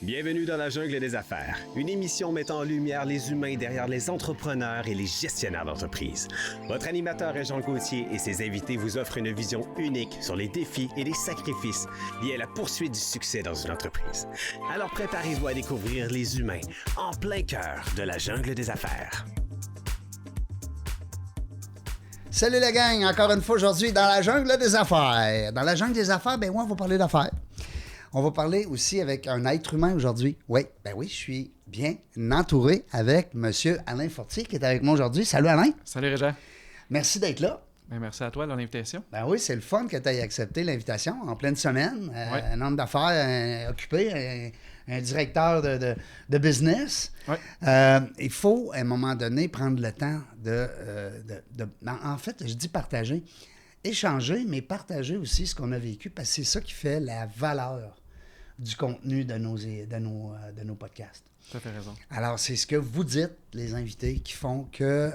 Bienvenue dans la jungle des affaires, une émission mettant en lumière les humains derrière les entrepreneurs et les gestionnaires d'entreprise. Votre animateur est Jean Gauthier et ses invités vous offrent une vision unique sur les défis et les sacrifices liés à la poursuite du succès dans une entreprise. Alors préparez-vous à découvrir les humains en plein cœur de la jungle des affaires. Salut la gang, encore une fois aujourd'hui dans la jungle des affaires. Dans la jungle des affaires, ben oui, on va parler d'affaires. On va parler aussi avec un être humain aujourd'hui. Oui, je suis bien entouré avec M. Alain Fortier qui est avec moi aujourd'hui. Salut Alain. Salut Régent. Merci d'être là. Bien, merci à toi de l'invitation. Ben oui, c'est le fun que tu aies accepté l'invitation en pleine semaine. Ouais. Un homme d'affaires occupé, un directeur de business. Ouais. Il faut, à un moment donné, prendre le temps en fait, je dis partager. Échanger, mais partager aussi ce qu'on a vécu, parce que c'est ça qui fait la valeur du contenu de nos podcasts. Tu as fait raison. Alors, c'est ce que vous dites, les invités, qui font que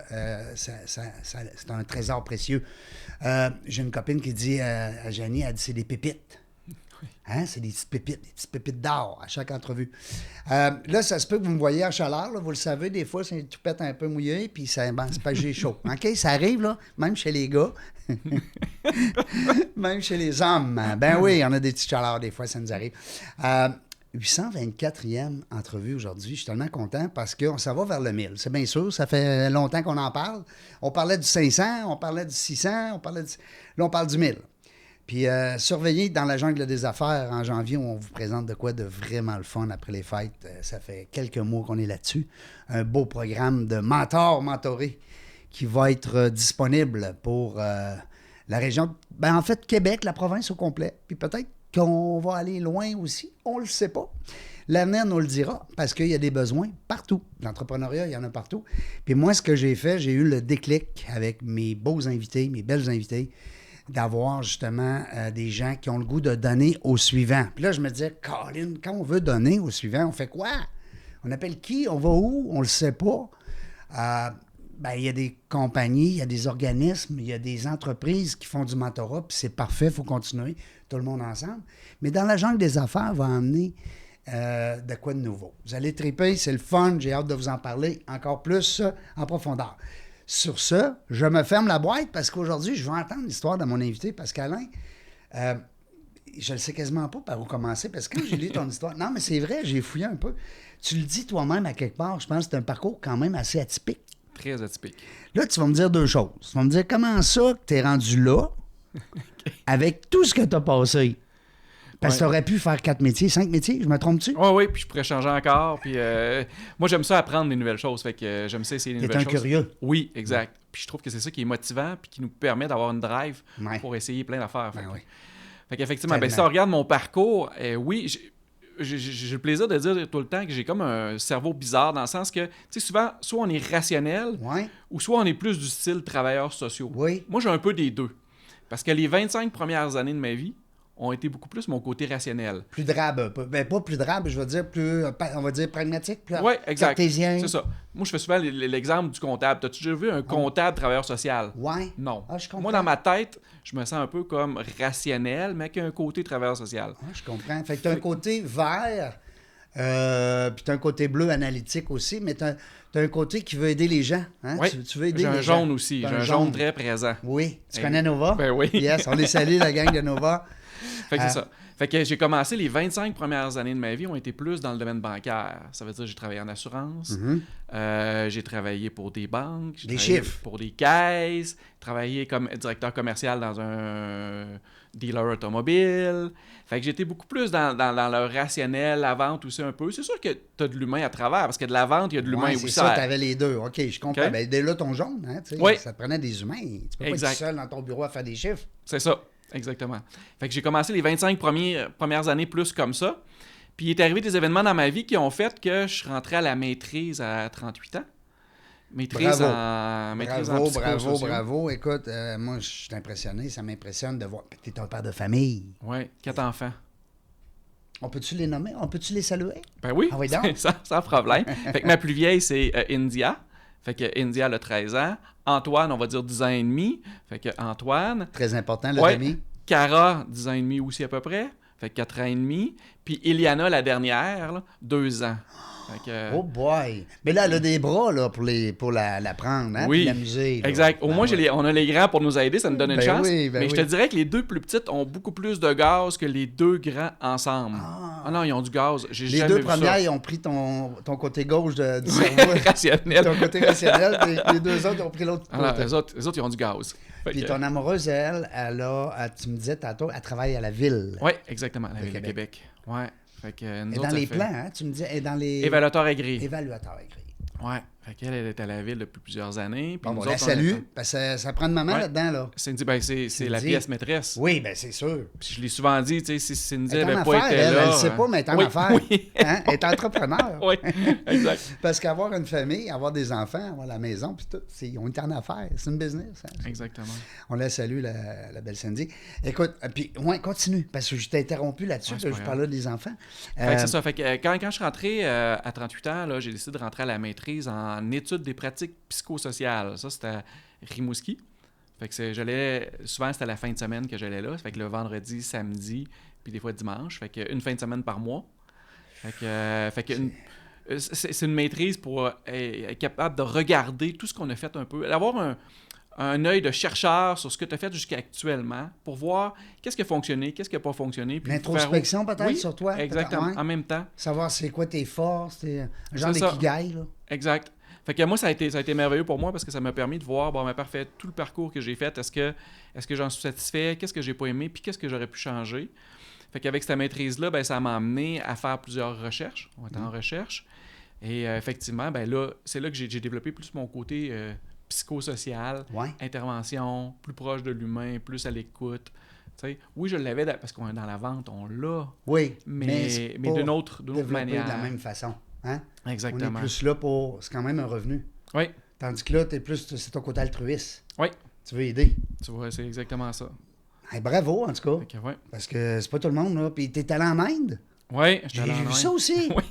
c'est un trésor précieux. J'ai une copine qui dit à Janie, elle dit c'est des pépites. Hein? C'est des petites pépites d'or à chaque entrevue. Là, ça se peut que vous me voyez en chaleur, là, vous le savez, des fois, c'est tout pète un peu mouillé, puis c'est pas que j'ai chaud. OK? Ça arrive, là, même chez les gars, même chez les hommes. Ben oui, on a des petites chaleurs, des fois, ça nous arrive. 824e entrevue aujourd'hui. Je suis tellement content parce qu'on s'en va vers le 1000. C'est bien sûr, ça fait longtemps qu'on en parle. On parlait du 500, on parlait du 600, là, on parle du 1000. Puis surveillez dans la jungle des affaires en janvier où on vous présente de quoi de vraiment le fun après les fêtes. Ça fait quelques mois qu'on est là-dessus. Un beau programme de mentoré qui va être disponible pour la région, en fait Québec, la province au complet. Puis peut-être qu'on va aller loin aussi, on le sait pas. L'avenir nous le dira parce qu'il y a des besoins partout. L'entrepreneuriat, il y en a partout. Puis moi, ce que j'ai fait, j'ai eu le déclic avec mes beaux invités, mes belles invités, d'avoir justement des gens qui ont le goût de donner au suivant. Puis là, je me disais, Colin, quand on veut donner au suivant, on fait quoi? On appelle qui? On va où? On le sait pas. Il y a des compagnies, il y a des organismes, il y a des entreprises qui font du mentorat, puis c'est parfait, il faut continuer, tout le monde ensemble. Mais dans la jungle des affaires, va emmener de quoi de nouveau. Vous allez triper, c'est le fun, j'ai hâte de vous en parler encore plus en profondeur. Sur ce, je me ferme la boîte parce qu'aujourd'hui, je vais entendre l'histoire de mon invité, parce qu'Alain, je ne sais quasiment pas par où commencer, parce que quand j'ai lu ton histoire, non, mais c'est vrai, j'ai fouillé un peu. Tu le dis toi-même à quelque part, je pense que c'est un parcours quand même assez atypique. Très atypique. Là, tu vas me dire deux choses. Tu vas me dire comment ça que tu es rendu là, avec tout ce que tu as passé. Parce que tu aurais pu faire 4 métiers, 5 métiers, je me trompe-tu? Oui, puis je pourrais changer encore. Puis moi, j'aime ça apprendre des nouvelles choses. Fait que j'aime ça essayer des nouvelles choses. T'es un curieux. Oui, exact. Puis je trouve que c'est ça qui est motivant puis qui nous permet d'avoir une drive pour essayer plein d'affaires. Fait qu'effectivement, si on regarde mon parcours, oui, j'ai le plaisir de dire tout le temps que j'ai comme un cerveau bizarre dans le sens que, tu sais, souvent, soit on est rationnel ou soit on est plus du style travailleurs sociaux. Oui. Moi, j'ai un peu des deux. Parce que les 25 premières années de ma vie ont été beaucoup plus mon côté rationnel. Plus drabe. Pas plus drabe, je veux dire plus, on va dire pragmatique, plus cartésien. C'est ça. Moi, je fais souvent l'exemple du comptable. T'as-tu déjà vu un comptable travailleur social? Oui. Non. Je comprends. Moi, dans ma tête, je me sens un peu comme rationnel, mais avec un côté travailleur social. Je comprends. Fait que t'as un côté vert, puis t'as un côté bleu analytique aussi, mais t'as un côté qui veut aider les gens. Hein? Oui. Tu veux aider j'ai les un gens. jaune aussi. J'ai un jaune très présent. Oui. Tu connais Nova? Ben oui. Yes, on les salue, la gang de Nova. Fait que c'est ça. Fait que j'ai commencé, les 25 premières années de ma vie ont été plus dans le domaine bancaire. Ça veut dire que j'ai travaillé en assurance, j'ai travaillé pour des banques, j'ai travaillé pour des caisses, travaillé comme directeur commercial dans un dealer automobile. Fait que j'étais beaucoup plus dans le rationnel, la vente aussi un peu. C'est sûr que tu as de l'humain à travers, parce que de la vente, il y a de l'humain aussi. C'est ça, tu avais les deux. OK, je comprends. Okay. Ben, dès là, ton jaune, hein, ça te prenait des humains. Tu peux pas être seul dans ton bureau à faire des chiffres. C'est ça. Exactement. Fait que j'ai commencé les 25 premières années plus comme ça. Puis il est arrivé des événements dans ma vie qui ont fait que je suis rentré à la maîtrise à 38 ans. Maîtrise en psychosociaux. Bravo. Écoute, moi, je suis impressionné. Ça m'impressionne de voir. Tu es un père de famille. Oui, 4 enfants. On peut-tu les nommer? On peut-tu les saluer? Ben oui, sans problème. Fait que ma plus vieille, c'est India. Fait que India, elle a 13 ans. Antoine, on va dire 10 ans et demi. Fait que Antoine. Très important, le demi. Cara, 10 ans et demi aussi à peu près. fait 4 ans et demi. Puis Iliana, la dernière, là, 2 ans. Fait que, Oh boy! Mais là, elle a des bras là, pour la prendre, hein? oui, Puis l'amuser. Là. exact. Au Ben moins, ouais. on a les grands pour nous aider, ça nous donne une Ben chance. oui, ben mais je te oui. dirais que les 2 plus petites ont beaucoup plus de gaz que les 2 grands ensemble. Ah non, ils ont du gaz. J'ai Les jamais 2 vu premières, ça. ils ont pris ton côté gauche du cerveau. Rationnel. Ton côté rationnel. Puis les 2 autres, ils ont pris l'autre côté. Alors, les autres, ils ont du gaz. Fait Puis que- ton amoureuse, tu me disais tantôt, elle travaille à la ville. Oui, exactement, la de ville de Québec. Ouais. Fait que nous Elle est autres, dans ça les fait- plans, hein? Tu me disais, elle est dans les... Évaluateur agréé. Évaluateur agréé. Ouais. Fait qu'elle est à la ville depuis plusieurs années. Puis Bon, nous on la autres, on salue, est- parce que ça prend de maman Ouais. là-dedans, là. Cindy, ben c'est la Cindy. pièce maîtresse. Oui, bien, c'est sûr. Puis je l'ai souvent dit, tu sais, si Cindy Elle est en n'avait pas affaires, été elle, là... elle sait pas, mais elle est en oui, affaires. Oui, Hein? Elle est entrepreneur. oui, exact. Parce qu'avoir une famille, avoir des enfants, avoir la maison, puis tout, on est en affaires. C'est une business. Hein? Exactement. On la salue, la belle Cindy. Écoute, puis, ouais, continue, parce que je t'ai interrompu là-dessus, Ouais, c'est que pas je grave. parlais des enfants. Fait que c'est ça. Fait que quand je suis rentré à 38 ans, là, j'ai décidé de rentrer à la maîtrise en études des pratiques psychosociales. Ça, c'était à Rimouski. Fait que souvent, c'était la fin de semaine que j'allais là. Fait que le vendredi, samedi, puis des fois dimanche. Fait que une fin de semaine par mois. C'est une maîtrise pour être capable de regarder tout ce qu'on a fait un peu. D'avoir un œil de chercheur sur ce que tu as fait jusqu'à actuellement pour voir qu'est-ce qui a fonctionné, qu'est-ce qui n'a pas fonctionné. puis L'introspection, peut-être, Oui, sur toi. exactement, peut-être, ouais. en même temps. Savoir c'est quoi tes forces, un genre C'est ça. d'ikigai, là. Exact. Fait que moi, ça a été merveilleux pour moi parce que ça m'a permis de voir, bon, ben parfait, tout le parcours que j'ai fait, est-ce que j'en suis satisfait, qu'est-ce que j'ai pas aimé, puis qu'est-ce que j'aurais pu changer. Fait qu'avec cette maîtrise-là, ben, ça m'a amené à faire plusieurs recherches. On était en recherche. Et effectivement, ben là, c'est là que j'ai développé plus mon côté psychosocial, Ouais. intervention, plus proche de l'humain, plus à l'écoute. Tu sais, oui, je l'avais parce qu'on est dans la vente, on l'a, Oui, mais pas d'une autre développé manière. de la même façon. Hein? Exactement. On est plus là pour... C'est quand même un revenu. Oui, Tandis que là, c'est ton côté altruiste. oui, Tu veux aider. tu vois, c'est exactement ça. Hey, bravo, en tout cas. Fait que, ouais. Parce que c'est pas tout le monde, là. Puis t'es allé en Inde? Oui, J'ai vu ça aussi. Oui.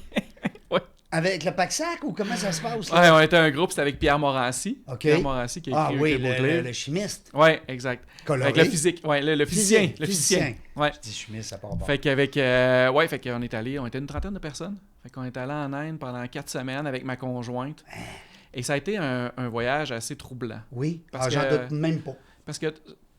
Oui. Avec le Paxac ou comment ça se passe? Ouais, Là? on était un groupe, c'était avec Pierre Morancy. OK. Pierre Morancy qui a écrit oui, Baudelaire. le chimiste. Oui, exact. Coloré. Avec le physique. Oui, le physicien. Le physicien. Ouais. Je dis chimiste, ça part bon. Fait qu'avec. fait qu'on est allé, on était une trentaine de personnes. Fait qu'on est allé en Inde pendant 4 semaines avec ma conjointe. Et ça a été un voyage assez troublant. Oui, Parce j'en que- doute même pas. Parce que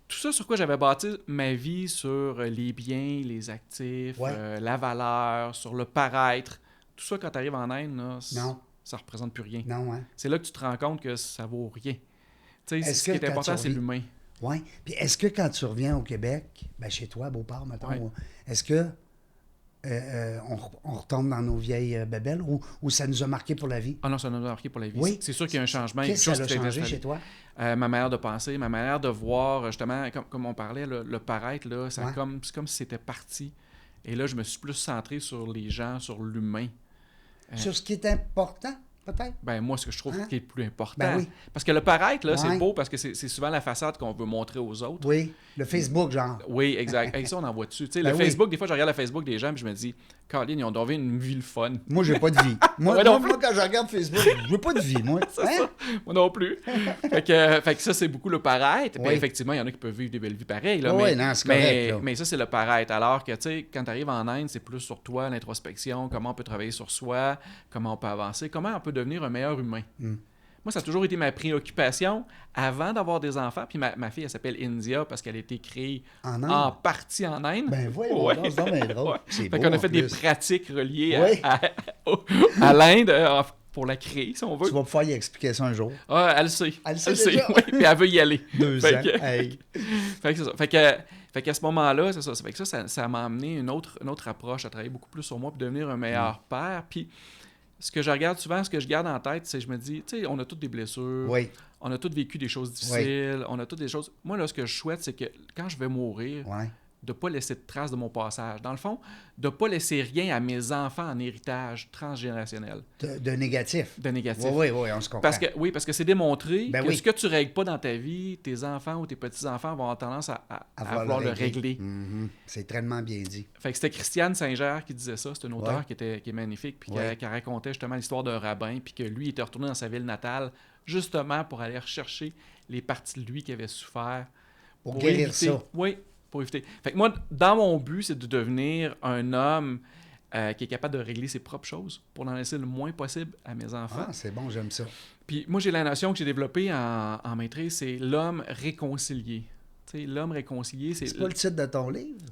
tout ça sur quoi j'avais bâti ma vie, sur les biens, les actifs, Ouais. la valeur, sur le paraître, tout ça, quand tu arrives en Inde, là, Non. ça représente plus rien. Non, hein? C'est là que tu te rends compte que ça vaut rien. Tu sais, Est-ce ce qui que est quand important, tu c'est revis- l'humain. Oui. Puis est-ce que quand tu reviens au Québec, ben chez toi, à Beauport, mettons, Ouais. est-ce que on retombe dans nos vieilles bébelles ou ça nous a marqué pour la vie? Ah non, ça nous a marqué pour la vie. Oui. C'est sûr qu'il y a un changement. Qu'est-ce quelque que chose ça a qui s'est changé installé. chez toi? Ma manière de penser, ma manière de voir, justement, comme on parlait, le paraître, là, Ouais. c'est comme si c'était parti. Et là, je me suis plus centré sur les gens, sur l'humain. Sur ce qui est important, peut-être? Ben moi, ce que je trouve Hein? qui est le plus important. Ben oui. Parce que le paraître, là, Ouais. c'est beau parce que c'est souvent la façade qu'on veut montrer aux autres. Oui. Le Facebook, genre. Oui, exact. Avec ça, on en voit dessus. Tu sais, Ben le oui. Facebook, des fois, je regarde le Facebook des gens et je me dis, Caroline, ils ont trouvé une vie le fun. Moi, j'ai pas de vie. Moi, Ouais, non. moi, quand je regarde Facebook, je veux pas de vie, moi. Hein? Moi non plus. fait que ça, c'est beaucoup le paraître. Puis Oui. effectivement, il y en a qui peuvent vivre des belles vies pareilles. Là, Oui, mais, non, c'est correct, là. mais ça, c'est le paraître. Alors que, tu sais, quand tu arrives en Inde, c'est plus sur toi, l'introspection, comment on peut travailler sur soi, comment on peut avancer, comment on peut devenir un meilleur humain. Hmm. Moi, ça a toujours été ma préoccupation avant d'avoir des enfants. Puis ma fille, elle s'appelle India parce qu'elle a été créée En Inde? en partie en Inde. Ben voyons Ouais. donc, c'est donc bien drôle. Ouais. C'est Fait beau, qu'on a en fait des plus. pratiques reliées Oui. à l'Inde pour la créer, si on veut. Tu vas pouvoir y expliquer ça un jour. Ah, elle le sait. Elle le sait déjà? Oui, puis elle veut y aller. 2 Fait ans. que- Hey. Fait que c'est ça. Fait qu'à ce moment-là, c'est ça. Fait que ça m'a amené une autre approche à travailler beaucoup plus sur moi pour devenir un meilleur père. Puis ce que je regarde souvent, ce que je garde en tête, c'est je me dis, tu sais, on a toutes des blessures, Oui. on a tous vécu des choses difficiles, on a toutes des choses. Moi, là, ce que je souhaite, c'est que quand je vais mourir, Ouais. de ne pas laisser de traces de mon passage. Dans le fond, de ne pas laisser rien à mes enfants en héritage transgénérationnel, De négatif. de négatif. Oui, oui, oui, on se comprend. Parce que c'est démontré Ben que oui. ce que tu ne règles pas dans ta vie, tes enfants ou tes petits-enfants vont avoir tendance à vouloir le régler. Mhm. C'est tellement bien dit. Fait que c'était Christiane Saint-Ger qui disait ça. C'est un auteur Ouais. qui est magnifique, puis Ouais. qui racontait justement l'histoire d'un rabbin, puis que lui était retourné dans sa ville natale justement pour aller rechercher les parties de lui qui avaient souffert. Pour guérir éviter, ça. Oui, pour éviter. Fait que moi, dans mon but, c'est de devenir un homme qui est capable de régler ses propres choses pour en laisser le moins possible à mes enfants. Ah, c'est bon, j'aime ça. Puis moi, j'ai la notion que j'ai développée en maîtrise, c'est l'homme réconcilié. Tu sais, l'homme réconcilié, c'est... C'est pas le titre de ton livre?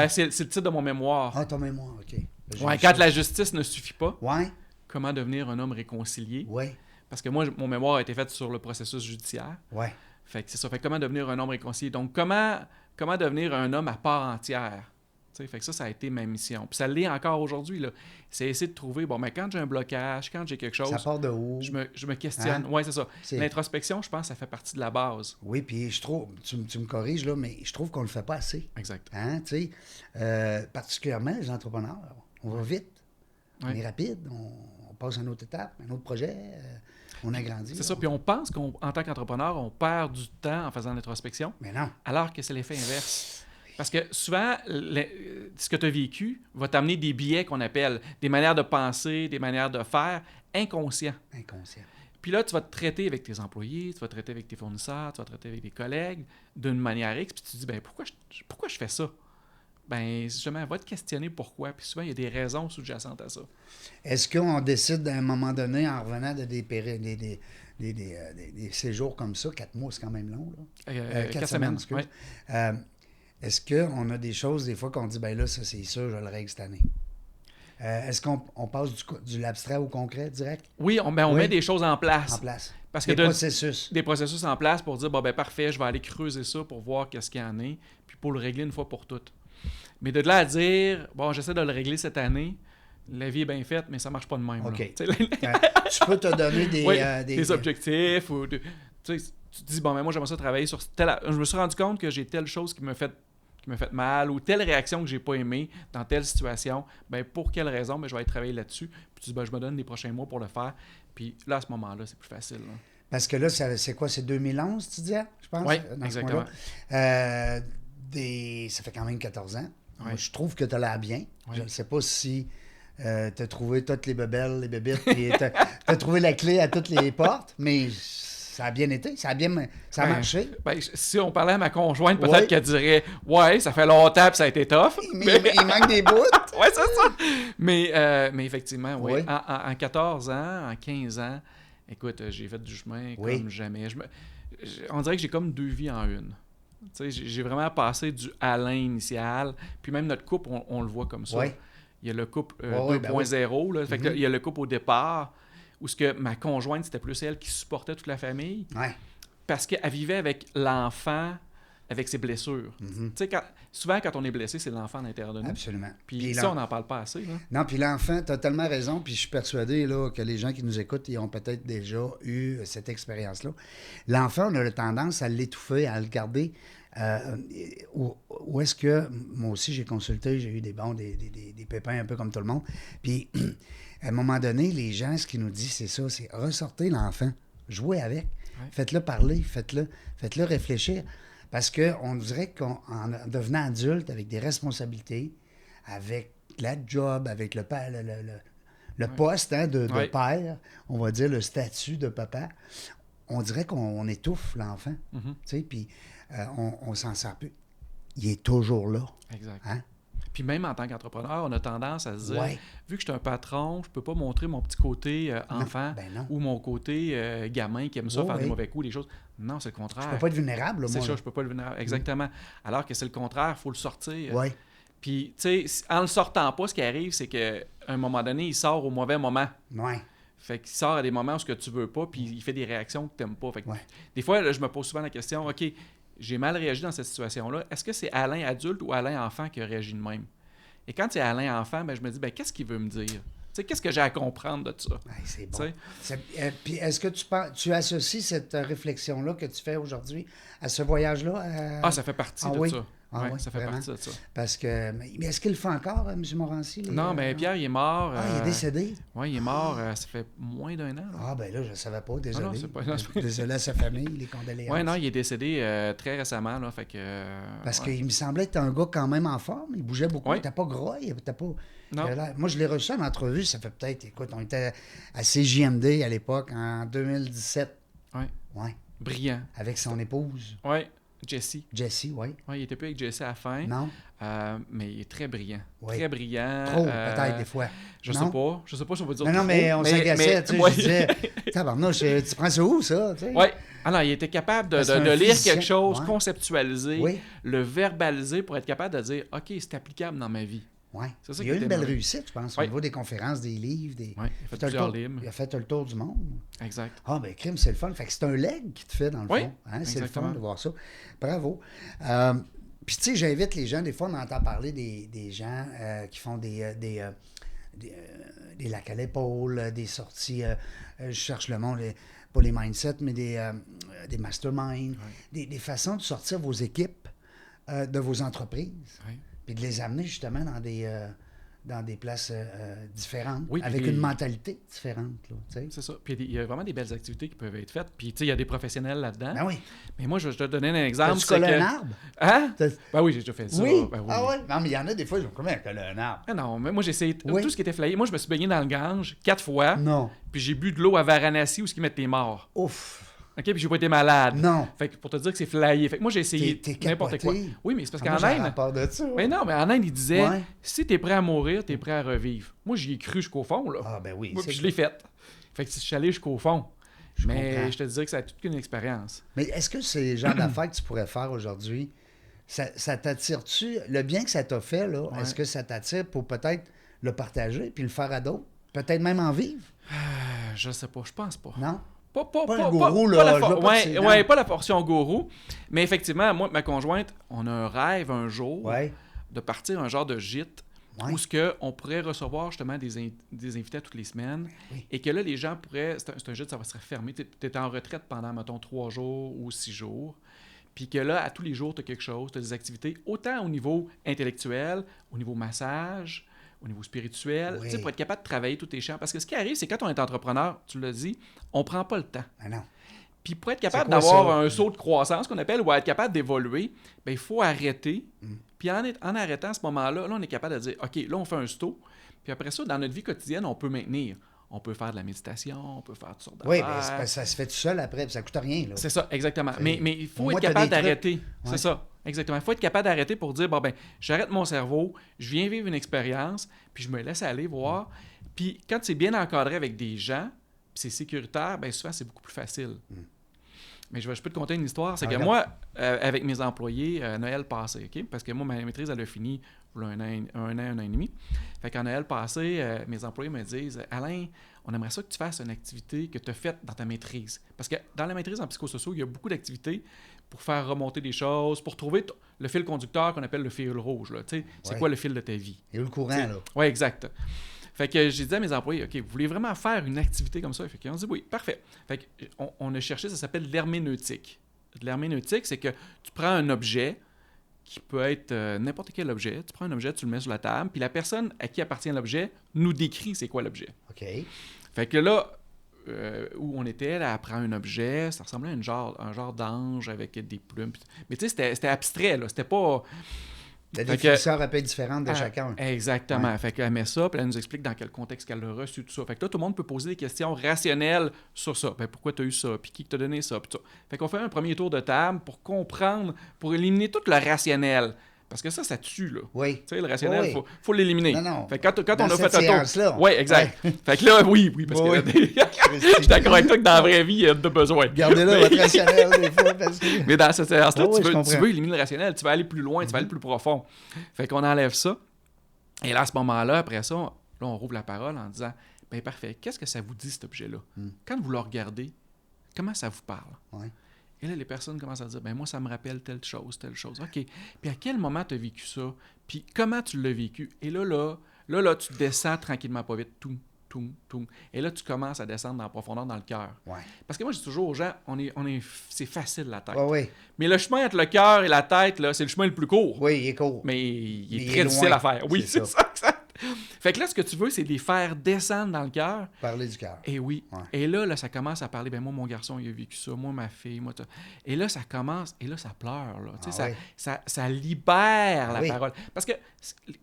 C'est le titre de mon mémoire. Ah, ton mémoire, OK. Ouais, quand la justice ne suffit pas, Ouais, comment devenir un homme réconcilié? ouais, Parce que moi, mon mémoire a été fait sur le processus judiciaire. ouais. Fait que c'est ça. Fait que comment devenir un homme réconcilié? Donc, comment devenir un homme à part entière? T'sais, fait que ça a été ma mission. Puis ça l'est encore aujourd'hui, là. C'est essayer de trouver, bon, mais quand j'ai un blocage, quand j'ai quelque chose... Ça part de où? Je me questionne. Hein? Oui, c'est ça. C'est... L'introspection, je pense, ça fait partie de la base. Oui, puis je trouve, tu me corriges, là, mais je trouve qu'on le fait pas assez. Exact. Hein, tu sais, particulièrement les entrepreneurs. On va vite, on est rapide, on passe à une autre étape, un autre projet, on agrandit. C'est ça, puis on pense qu'en tant qu'entrepreneur, on perd du temps en faisant l'introspection. Mais non. Alors que c'est l'effet inverse. Parce que souvent, ce que tu as vécu va t'amener des biais qu'on appelle, des manières de penser, des manières de faire inconscients. Inconscient. Puis là, tu vas te traiter avec tes employés, tu vas te traiter avec tes fournisseurs, tu vas te traiter avec tes collègues d'une manière X, puis tu te dis, ben pourquoi je fais ça? Ben justement, va te questionner pourquoi. Puis souvent, il y a des raisons sous-jacentes à ça. Est-ce qu'on décide à un moment donné, en revenant de des séjours comme ça, 4 mois, c'est quand même long, là? 4 semaines, excuse. ouais. Est-ce qu'on a des choses, des fois, qu'on dit, ben là, ça, c'est sûr, je le règle cette année? Est-ce qu'on passe du l'abstrait au concret direct? Oui, on met des choses en place. En place. Parce que des processus. Des processus en place pour dire, bon, ben parfait, je vais aller creuser ça pour voir qu'est-ce qu'il y en est, puis pour le régler une fois pour toutes. Mais de là à dire, bon, j'essaie de le régler cette année, la vie est bien faite, mais ça marche pas de même. OK. Là. Tu peux te donner des objectifs ou... Tu te dis, bon, mais moi, j'aimerais ça travailler sur telle... Je me suis rendu compte que j'ai telle chose qui me fait mal ou telle réaction que j'ai pas aimée dans telle situation. Ben pour quelle raison? Ben, je vais aller travailler là-dessus. Puis tu dis, ben, je me donne les prochains mois pour le faire. Puis là, à ce moment-là, c'est plus facile. Là. Parce que là, c'est quoi? C'est 2011, tu disais, je pense? Oui, dans exactement. Ça fait quand même 14 ans. Ouais. Moi, je trouve que tu as l'air bien. Ouais. Je ne sais pas si tu as trouvé toutes les bebelles, les bébites, puis tu as trouvé la clé à toutes les portes, mais ça a bien été, ça a marché. Ben, si on parlait à ma conjointe, peut-être qu'elle dirait « Ouais, ça fait longtemps puis ça a été tough. » Il manque des bouts. Oui, c'est ça. Mais effectivement, oui. En 14 ans, en 15 ans, écoute, j'ai fait du chemin comme jamais. On dirait que j'ai comme 2 vies en une. Tu sais, j'ai vraiment passé du Alain initial, puis même notre couple, on le voit comme ça. Oui. Il y a le couple 2.0. là, fait que il y a le couple au départ, où ce que ma conjointe, c'était plus elle qui supportait toute la famille, parce qu'elle vivait avec l'enfant, avec ses blessures. Tu sais, souvent, quand on est blessé, c'est l'enfant à l'intérieur de nous. Absolument. Puis ça, on n'en parle pas assez. Là. Non, puis l'enfant, tu as tellement raison, puis je suis persuadé là, que les gens qui nous écoutent, ils ont peut-être déjà eu cette expérience-là. L'enfant, on a la tendance à l'étouffer, à le garder. Où est-ce que, moi aussi, j'ai consulté, j'ai eu des pépins un peu comme tout le monde. Puis, à un moment donné, les gens, ce qu'ils nous disent, c'est ça, c'est ressortez l'enfant, jouez avec, faites-le parler, faites-le réfléchir. Parce qu'on dirait qu'en devenant adulte, avec des responsabilités, avec la job, avec le poste de père, on va dire le statut de papa, on dirait qu'on étouffe l'enfant. Tu sais, puis on s'en sert plus. Il est toujours là. Exact. Hein? Puis même en tant qu'entrepreneur, on a tendance à se dire, vu que je suis un patron, je peux pas montrer mon petit côté enfant ou mon côté gamin qui aime ça faire des mauvais coups, des choses. Non, c'est le contraire. Je peux pas être vulnérable. C'est ça, je peux pas être vulnérable. Exactement. Alors que c'est le contraire, il faut le sortir. Oui. Puis, tu sais, en le sortant pas, ce qui arrive, c'est qu'à un moment donné, il sort au mauvais moment. Oui. Fait qu'il sort à des moments où ce que tu veux pas, puis il fait des réactions que tu n'aimes pas. Fait que des fois, là, je me pose souvent la question, OK, j'ai mal réagi dans cette situation-là. Est-ce que c'est Alain adulte ou Alain enfant qui a réagi de même? Et quand c'est Alain enfant, ben, je me dis, ben, qu'est-ce qu'il veut me dire? Tu sais, qu'est-ce que j'ai à comprendre de ça? C'est bon. Puis est-ce que tu associes cette réflexion-là que tu fais aujourd'hui à ce voyage-là? Ça fait partie de ça. Ça fait partie de ça. Parce que, mais est-ce qu'il le fait encore, M. Morancy? Non, mais Pierre, il est mort. il est décédé? Oui, il est mort, ça fait moins d'1 an. Là. Ben là, je ne savais pas, désolé. Non, c'est pas... Désolé à sa famille, les condoléances. Oui, non, il est décédé très récemment, là, fait que... Parce qu'il me semblait être un gars quand même en forme, il bougeait beaucoup, il n'était pas gras, il n'était pas... Non. Moi, je l'ai reçu en entrevue, ça fait peut-être, écoute, on était à CJMD à l'époque, en 2017. Oui. Brillant. Avec son épouse. Oui. Jesse. Jesse, oui. Oui, il était plus avec Jesse à la fin. Non. Mais il est très brillant. Oui. Très brillant. Trop, peut-être, des fois. Je sais pas. Je sais pas si on peut dire non, trop. Mais on s'agaçait, tu sais, je disais, tabarnouche, tu prends ça où, ça? Oui. Alors, il était capable de lire quelque chose, ouais. Conceptualiser, oui. le verbaliser pour être capable de dire « OK, c'est applicable dans ma vie ». Oui. C'est ça il y a eu une belle merveilleux. réussite, je pense, au niveau des conférences, des livres. Oui, il a fait plusieurs livres. Il a fait le tour du monde. Exact. Ah, ben crime, c'est le fun. Fait que c'est un leg qui te fait, dans le Oui, fond. Hein? C'est le exactement. fun de voir ça. Bravo. Puis, tu sais, j'invite les gens, des fois, on entend parler des gens qui font des lacs à l'épaule, des sorties, je cherche le mot, pas les mindsets, mais des masterminds, des façons de sortir vos équipes de vos entreprises, puis de les amener justement dans des places différentes, avec une mentalité différente. Là, c'est ça. Puis il y a vraiment des belles activités qui peuvent être faites. Puis tu sais, il y a des professionnels là-dedans. Ben oui. Mais moi, je vais te donner un exemple. Tu colles un arbre? Hein? Ben oui, j'ai déjà fait ça. Oui? Ben oui. Ah oui? Non, mais il y en a des fois, ils ont combien coller un arbre? Ah non, mais moi, j'ai essayé tout ce qui était flayé. Moi, je me suis baigné dans le Gange 4 fois. Non. Puis j'ai bu de l'eau à Varanasi où ils mettent les morts. Ouf! OK, puis j'ai pas été malade. Non. Fait que pour te dire que c'est flyé. Fait que moi, j'ai essayé n'importe quoi. Oui, mais c'est parce qu'en Inde... Mais non, mais en Inde, ils disaient, si t'es prêt à mourir, t'es prêt à revivre. Moi, j'y ai cru jusqu'au fond, là. Ah, ben oui. Moi, puis je l'ai fait. Fait que je suis allé jusqu'au fond. Mais je te dirais que ça a toute une expérience. Mais est-ce que c'est le genre d'affaires que tu pourrais faire aujourd'hui? Ça t'attire-tu? Le bien que ça t'a fait, là, est-ce que ça t'attire pour peut-être le partager puis le faire à d'autres? Peut-être même en vivre? Je sais pas, je pense pas. Non? Pas un gourou, là. Pas la portion gourou. Mais effectivement, moi et ma conjointe, on a un rêve un jour de partir un genre de gîte où on pourrait recevoir justement des invités toutes les semaines et que là, les gens pourraient... C'est un gîte, ça serait fermé. Tu es en retraite pendant, mettons, 3 jours ou 6 jours. Puis que là, à tous les jours, tu as quelque chose, tu as des activités, autant au niveau intellectuel, au niveau massage, au niveau spirituel, tu sais, pour être capable de travailler tous tes champs. Parce que ce qui arrive, c'est quand on est entrepreneur, tu l'as dit, on prend pas le temps. Ah non. Puis pour être capable d'avoir un saut de croissance, qu'on appelle, ou être capable d'évoluer, bien, il faut arrêter. Puis en arrêtant à ce moment-là, là, on est capable de dire, OK, là, on fait un stop. Puis après ça, dans notre vie quotidienne, on peut maintenir. On peut faire de la méditation, on peut faire toutes sortes d'affaires. Oui, mais ça se fait tout seul après, puis ça coûte rien. Là. C'est ça, exactement. Mais il faut être capable d'arrêter. C'est ça, exactement. Il faut être capable d'arrêter pour dire, bon, ben, j'arrête mon cerveau, je viens vivre une expérience, puis je me laisse aller voir. Puis quand c'est bien encadré avec des gens, puis c'est sécuritaire, bien souvent, c'est beaucoup plus facile. Mais je peux te conter une histoire. C'est que moi, avec mes employés, Noël passé, OK? Parce que moi, ma maîtrise, elle a fini il y a un an et demi. Fait qu'en Noël passé, mes employés me disent « Alain, on aimerait ça que tu fasses une activité que tu as faite dans ta maîtrise. » Parce que dans la maîtrise en psychosociaux, il y a beaucoup d'activités pour faire remonter des choses, pour trouver le fil conducteur qu'on appelle le fil rouge. Là. C'est quoi le fil de ta vie? Et le courant, là. Oui, exact. Fait que j'ai dit à mes employés, OK, vous voulez vraiment faire une activité comme ça? Fait qu'ils ont dit oui, parfait. Fait qu'on a cherché, ça s'appelle l'herméneutique. L'herméneutique, c'est que tu prends un objet qui peut être n'importe quel objet. Tu prends un objet, tu le mets sur la table, puis la personne à qui appartient l'objet nous décrit c'est quoi l'objet. OK. Fait que là, où on était, elle apprend un objet, ça ressemblait à un genre d'ange avec des plumes. Mais tu sais, c'était abstrait, là. C'était pas... La définition aurait pu être différente de chacun. Exactement. Ouais. Fait qu'elle met ça, puis elle nous explique dans quel contexte qu'elle l'a reçu, tout ça. Fait que là, tout le monde peut poser des questions rationnelles sur ça. Ben, pourquoi tu as eu ça? Puis qui t'a donné ça? Puis tout ça. Fait qu'on fait un premier tour de table pour comprendre, pour éliminer tout le rationnel. Parce que ça tue, là. Oui. Tu sais, le rationnel, faut l'éliminer. Non. Fait que quand on a fait un tour... Oui, exact. Ouais. Fait que là, oui, parce que... Je suis d'accord avec toi que dans la vraie vie, il y a de besoin. Gardez-là votre rationnel, des fois, parce que... Mais dans cette séance-là, tu veux éliminer le rationnel, tu vas aller plus loin, tu vas aller plus profond. Fait qu'on enlève ça. Et là, à ce moment-là, après ça, là, on rouvre la parole en disant, bien, parfait, qu'est-ce que ça vous dit, cet objet-là? Quand vous le regardez, comment ça vous parle? Oui. Et là, les personnes commencent à dire, ben moi, ça me rappelle telle chose. OK. Puis à quel moment tu as vécu ça? Puis comment tu l'as vécu? Et là, tu descends tranquillement, pas vite. Toum. Et là, tu commences à descendre en profondeur dans le cœur. Ouais. Parce que moi, je dis toujours aux gens, c'est facile, la tête. Oui. Mais le chemin entre le cœur et la tête, là, c'est le chemin le plus court. Oui, il est court. Mais il est très difficile à faire. Oui, c'est ça. Fait que là, ce que tu veux, c'est de les faire descendre dans le cœur. Parler du cœur. Et oui. Ouais. Et là, ça commence à parler. Ben moi, mon garçon, il a vécu ça. Moi, ma fille. Moi, et là, ça commence. Et là, ça pleure. Là. Ça libère la parole. Parce que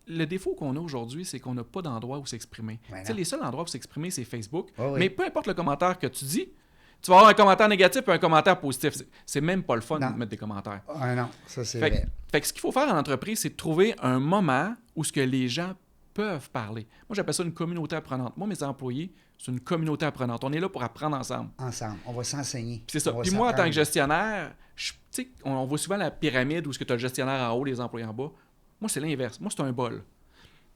le défaut qu'on a aujourd'hui, c'est qu'on n'a pas d'endroit où s'exprimer. Les seuls endroits où s'exprimer, c'est Facebook. Mais peu importe le commentaire que tu dis, Tu vas avoir un commentaire négatif et un commentaire positif. C'est même pas le fun de mettre des commentaires. Ah non, ça c'est vrai. Fait que ce qu'il faut faire en entreprise, c'est de trouver un moment où ce que les gens peuvent parler. Moi, j'appelle ça une communauté apprenante. Moi, mes employés, c'est une communauté apprenante. On est là pour apprendre ensemble. Ensemble. On va s'enseigner. Puis c'est ça. Puis moi, en tant que gestionnaire, on voit souvent la pyramide où tu as le gestionnaire en haut, les employés en bas. Moi, c'est l'inverse. Moi, c'est un bol.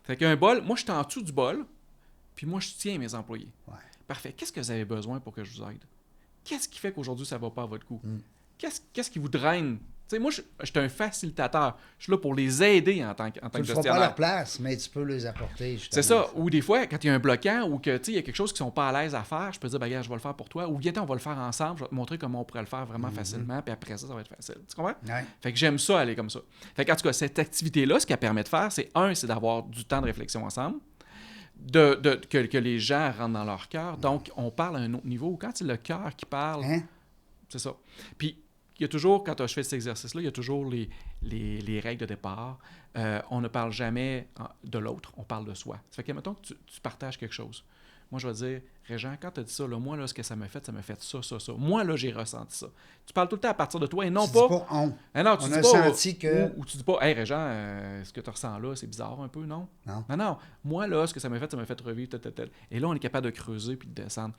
Fait qu'un bol, moi, je suis en dessous du bol, puis moi, je tiens mes employés. Ouais. Parfait. Qu'est-ce que vous avez besoin pour que je vous aide? Qu'est-ce qui fait qu'aujourd'hui, ça ne va pas à votre goût? Qu'est-ce qui vous draine? T'sais, moi, je suis un facilitateur. Je suis là pour les aider en tant que gestionnaire. Tu ne feras pas leur place, mais tu peux les apporter. C'est ça. Ou des fois, quand il y a un bloquant ou qu'il y a quelque chose qu'ils ne sont pas à l'aise à faire, je peux dire, regarde, je vais le faire pour toi. Ou viens, on va le faire ensemble. Je vais te montrer comment on pourrait le faire vraiment facilement. Puis après ça va être facile. Tu comprends? Ouais. Fait que j'aime ça aller comme ça. Fait qu'en tout cas, cette activité-là, ce qu'elle permet de faire, c'est d'avoir du temps de réflexion ensemble. Que les gens rentrent dans leur cœur. Donc, on parle à un autre niveau. Quand c'est le cœur qui parle, c'est ça. Puis, il y a toujours, quand je fais cet exercice-là, il y a toujours les règles de départ. On ne parle jamais de l'autre, on parle de soi. Ça fait que, mettons que tu partages quelque chose. Moi, je vais dire, Régent, quand tu as dit ça, là, moi, là, ce que ça m'a fait ça. Moi, là, j'ai ressenti ça. Tu parles tout le temps à partir de toi et non tu pas... Dis pas on. Non, tu on dis a pas, senti que... Ou tu dis pas, hey, Régent, ce que tu ressens là, c'est bizarre un peu, non? Non. Moi, là, ce que ça m'a fait revivre, tel. Et là, on est capable de creuser puis de descendre.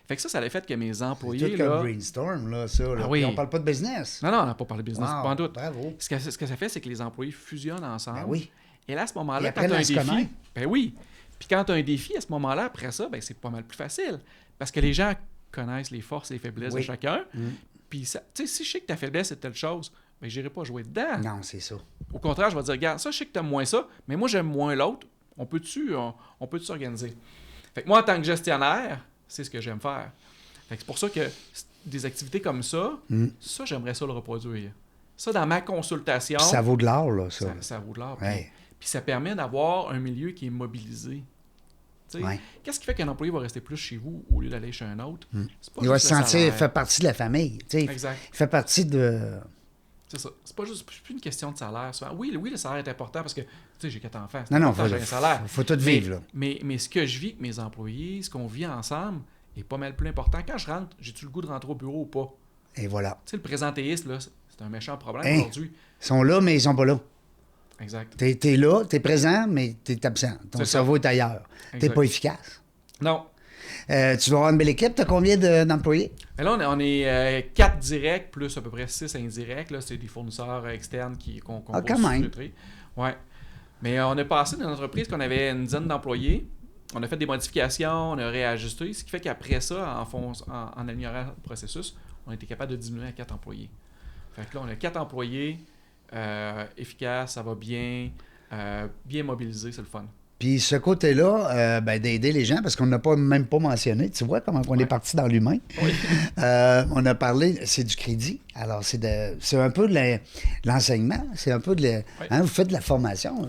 Fait que ça a fait que mes employés, c'est tout comme brainstorm, là, ça. Là. Oui. On parle pas de business. Non, on n'a pas parlé de business, pas en doute. Bravo. Ce que ça fait, c'est que les employés fusionnent ensemble. Ben oui. Et là, à ce moment-là, quand tu as un défi... Ben oui. Puis quand tu as un défi, à ce moment-là, après ça, ben c'est pas mal plus facile. Parce que les gens connaissent les forces et les faiblesses de chacun. Puis, tu sais, si je sais que ta faiblesse c'est telle chose, ben je n'irai pas jouer dedans. Non, c'est ça. Au contraire, je vais dire, regarde, ça, je sais que tu aimes moins ça, mais moi, j'aime moins l'autre. On peut-tu s'organiser? Fait que moi, en tant que gestionnaire, c'est ce que j'aime faire. Fait que c'est pour ça que des activités comme ça, ça, j'aimerais ça le reproduire. Ça, dans ma consultation... Puis ça vaut de l'or, là, ça. Ça vaut de l'or. Ouais. Puis ça permet d'avoir un milieu qui est mobilisé. Qu'est-ce qui fait qu'un employé va rester plus chez vous au lieu d'aller chez un autre? Il va se sentir, il fait partie de la famille. Exact. Il fait partie de... C'est ça. C'est pas juste plus une question de salaire. Oui, le salaire est important parce que j'ai 4 enfants. Non, j'ai un salaire. Faut tout vivre. Là. Mais ce que je vis avec mes employés, ce qu'on vit ensemble, est pas mal plus important. Quand je rentre, j'ai-tu le goût de rentrer au bureau ou pas? Et voilà. Tu sais, le présentéisme, là, c'est un méchant problème aujourd'hui. Ils sont là, mais ils sont pas là. Exact. T'es là, t'es présent, mais t'es absent. Ton cerveau est ailleurs. T'es pas efficace. Non. Tu vas avoir une belle équipe. T'as combien d'employés? Mais là, on est 4 directs, plus à peu près 6 indirects. Là, c'est des fournisseurs externes qu'on va sous-traiter. Ouais. Mais on est passé d'une entreprise qu'on avait une dizaine d'employés. On a fait des modifications, on a réajusté, ce qui fait qu'après ça, en améliorant le processus, on a été capable de diminuer à 4 employés. Fait que là, on a 4 employés efficaces, ça va bien, bien mobilisé, c'est le fun. Puis ce côté-là, d'aider les gens, parce qu'on n'a même pas mentionné, tu vois comment on est parti dans l'humain. Oui. On a parlé, c'est du crédit. Alors, c'est un peu de l'enseignement, c'est un peu vous faites de la formation.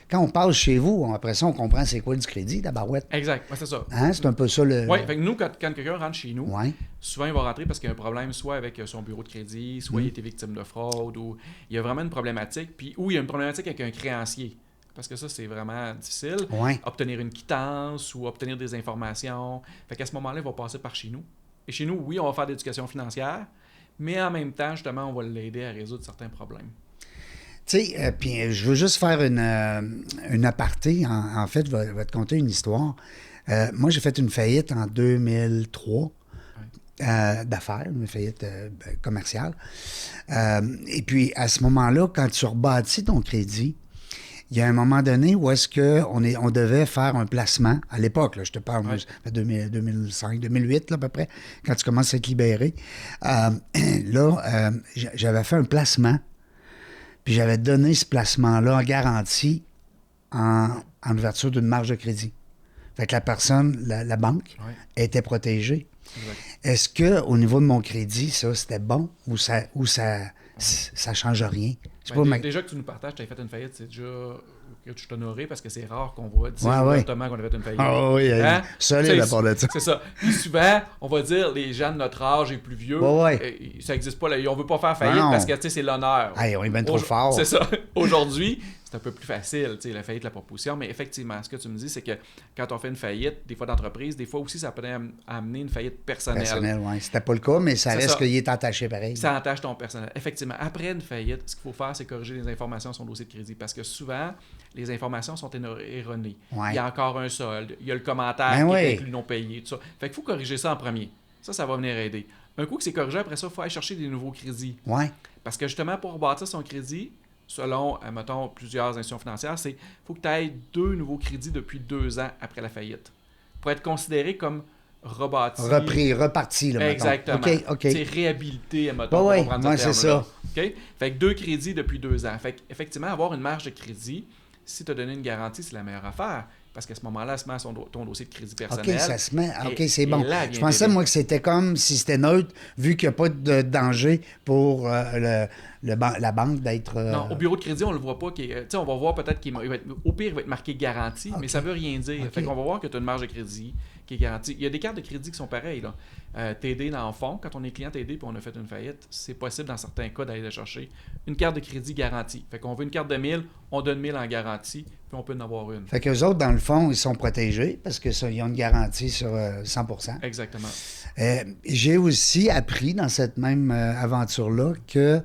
Quand on parle chez vous, après ça, on comprend c'est quoi du crédit, la barouette. Exact, c'est ça. C'est un peu ça le... Oui, fait que nous, quand quelqu'un rentre chez nous, souvent il va rentrer parce qu'il y a un problème soit avec son bureau de crédit, soit il était victime de fraude, ou il y a vraiment une problématique, ou il y a une problématique avec un créancier. Parce que ça, c'est vraiment difficile. Obtenir une quittance ou obtenir des informations. Fait qu'à ce moment-là, il va passer par chez nous. Et chez nous, oui, on va faire de l'éducation financière, mais en même temps, justement, on va l'aider à résoudre certains problèmes. Tu sais, puis je veux juste faire une aparté. En fait, je vais te conter une histoire. Moi, j'ai fait une faillite en 2003. D'affaires, une faillite commerciale. Et puis, à ce moment-là, quand tu rebâtis ton crédit, il y a un moment donné où est-ce qu'on devait faire un placement, à l'époque, là, je te parle, 2005, 2008 là, à peu près, quand tu commences à être libéré. J'avais fait un placement, puis j'avais donné ce placement-là en garantie en ouverture d'une marge de crédit. Fait que la personne, la banque, était protégée. Exact. Est-ce qu'au niveau de mon crédit, ça, c'était bon ou ça change rien? Déjà que tu nous partages, tu as fait une faillite, c'est déjà que je t'honorais parce que c'est rare qu'on voit dire ouvertement qu'on a fait une faillite. Ah oui, solide à part de ça. C'est ça. Puis souvent, on va dire les gens de notre âge et plus vieux, ça n'existe pas. Là, on ne veut pas faire faillite parce que c'est l'honneur. On est bien trop fort. C'est ça. Aujourd'hui, c'est un peu plus facile, tu sais, la faillite, la proposition. Mais effectivement, ce que tu me dis, c'est que quand on fait une faillite, des fois d'entreprise, des fois aussi, ça peut amener une faillite personnelle. Personnel, oui. C'était pas le cas, mais ça reste qu'il est entaché pareil. Ça entache ton personnel. Effectivement, après une faillite, ce qu'il faut faire, c'est corriger les informations sur le dossier de crédit. Parce que souvent, les informations sont erronées. Ouais. Il y a encore un solde, il y a le commentaire qui est inclus non payé, tout ça. Fait qu'il faut corriger ça en premier. Ça va venir aider. Un coup que c'est corrigé, après ça, il faut aller chercher des nouveaux crédits. Ouais. Parce que justement, pour rebâtir son crédit, selon, mettons, plusieurs institutions financières, c'est faut que tu aies 2 nouveaux crédits depuis 2 ans après la faillite. Pour être considéré comme rebâti. Reparti, là, exactement. OK. C'est réhabilité, mettons. Oui, c'est ça. OK? Fait que 2 crédits depuis 2 ans. Fait qu'effectivement, avoir une marge de crédit, si tu as donné une garantie, c'est la meilleure affaire. Parce qu'à ce moment-là, ça se met ton dossier de crédit personnel. OK, ça se met. OK, c'est bon. Je pensais, moi, que c'était comme si c'était neutre, vu qu'il n'y a pas de danger pour la banque d'être... Non, au bureau de crédit, on ne le voit pas. On va voir peut-être qu'il va être... Au pire, il va être marqué garantie, mais ça ne veut rien dire. Fait qu'on va voir que tu as une marge de crédit qui est garantie. Il y a des cartes de crédit qui sont pareilles, là. TD, dans le fond, quand on est client TD et on a fait une faillite, c'est possible dans certains cas d'aller chercher une carte de crédit garantie. Fait qu'on veut une carte de 1000, on donne 1000 en garantie, puis on peut en avoir une. Fait qu'eux autres, dans le fond, ils sont protégés parce qu'ils ont une garantie sur 100%. Exactement. J'ai aussi appris dans cette même aventure-là que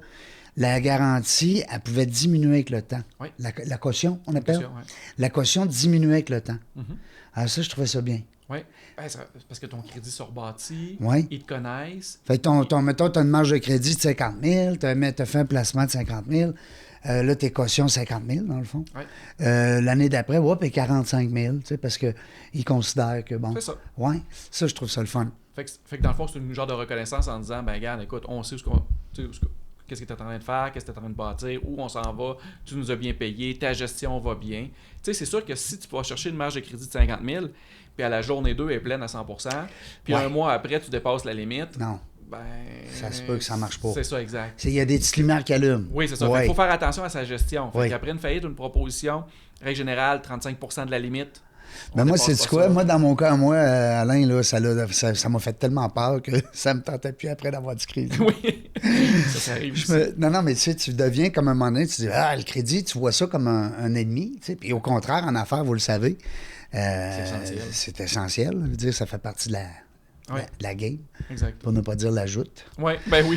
la garantie, elle pouvait diminuer avec le temps. Oui. La caution, on appelle? Caution, ouais. La caution diminuait avec le temps. Mm-hmm. Alors ça, je trouvais ça bien. Oui. Parce que ton crédit se rebâtit, ils te connaissent. Fait que mettons, tu as une marge de crédit de 50 000, tu as fait un placement de 50 000, là, tes cautions 50 000, dans le fond. Oui. L'année d'après, et 45 000, parce qu'ils considèrent que, bon... C'est ça. Oui, ça, je trouve ça le fun. Fait que dans le fond, c'est une genre de reconnaissance en disant, ben regarde, écoute, on sait qu'est-ce que tu es en train de faire, qu'est-ce que tu es en train de bâtir, où on s'en va, tu nous as bien payé, ta gestion va bien. Tu sais, c'est sûr que si tu vas chercher une marge de crédit de 50 000, puis à la journée 2, elle est pleine à 100%, puis un mois après, tu dépasses la limite. Non. Ben, ça se peut que ça marche pas. C'est ça, exact. Il y a des petites lumières qui allument. Oui, c'est ça. Il faut faire attention à sa gestion. Fait qu'après une faillite, une proposition, règle générale, 35% de la limite. Mais moi, c'est quoi? Moi, dans mon cas, Alain, là, ça m'a fait tellement peur que ça me tentait plus après d'avoir du crédit. Oui, ça arrive aussi. Non, mais tu sais, tu deviens comme un moment donné, tu dis, le crédit, tu vois ça comme un ennemi. Tu sais. Puis au contraire, en affaires, vous le savez, c'est essentiel. Je veux dire, ça fait partie de la game. Exact. Pour ne pas dire la joute. Oui, ben oui.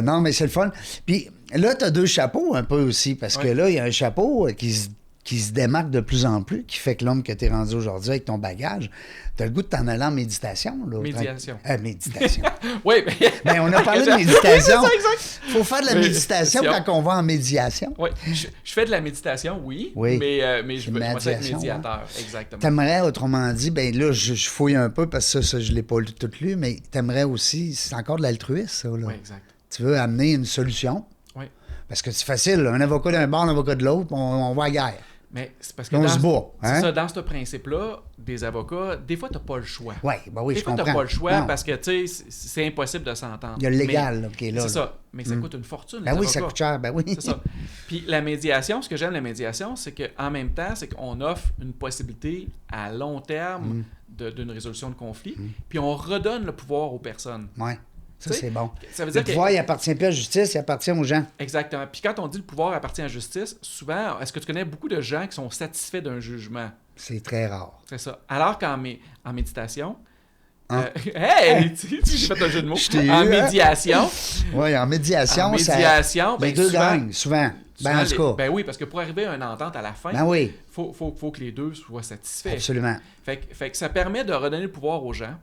Non, mais c'est le fun. Puis là, tu as 2 chapeaux un peu aussi, parce que là, il y a un chapeau qui se démarque de plus en plus, qui fait que l'homme que tu es rendu aujourd'hui avec ton bagage, tu as le goût de t'en aller en méditation. Là, méditation. Méditation. Oui, mais on a parlé de méditation. Oui, c'est ça, Il faut faire de la méditation quand on va en médiation. Oui, je fais de la méditation, oui. Mais je veux être médiateur, exactement. T'aimerais, autrement dit, ben là, je fouille un peu parce que ça je ne l'ai pas tout lu, mais t'aimerais aussi, c'est encore de l'altruisme, ça. Là. Oui, exact. Tu veux amener une solution. Oui. Parce que c'est facile, là. Un avocat d'un bord, un avocat de l'autre, on va à la guerre. Mais c'est parce que on se bat. C'est ça, dans ce principe-là, des avocats, des fois, tu n'as pas le choix. Oui, ben oui, des fois, tu n'as pas le choix parce que, tu sais, c'est impossible de s'entendre. Il y a le légal qui est là. C'est ça. Mais ça coûte une fortune, les avocats. avocats. Ça coûte cher, ben oui. C'est ça. Puis la médiation, ce que j'aime de la médiation, c'est qu'en même temps, c'est qu'on offre une possibilité à long terme d'une résolution de conflit, puis on redonne le pouvoir aux personnes. Oui. Ça, c'est bon. Ça veut dire le pouvoir, il appartient plus à la justice, il appartient aux gens. Exactement. Puis quand on dit le pouvoir appartient à la justice, souvent, est-ce que tu connais beaucoup de gens qui sont satisfaits d'un jugement? C'est très rare. C'est ça. Alors qu'en méditation... hey! J'ai fait un jeu de mots. En médiation... Oui, en médiation, les deux gagnent, souvent. Ben, en tout cas. Ben oui, parce que pour arriver à une entente à la fin, faut que les deux soient satisfaits. Absolument. Fait que ça permet de redonner le pouvoir aux gens.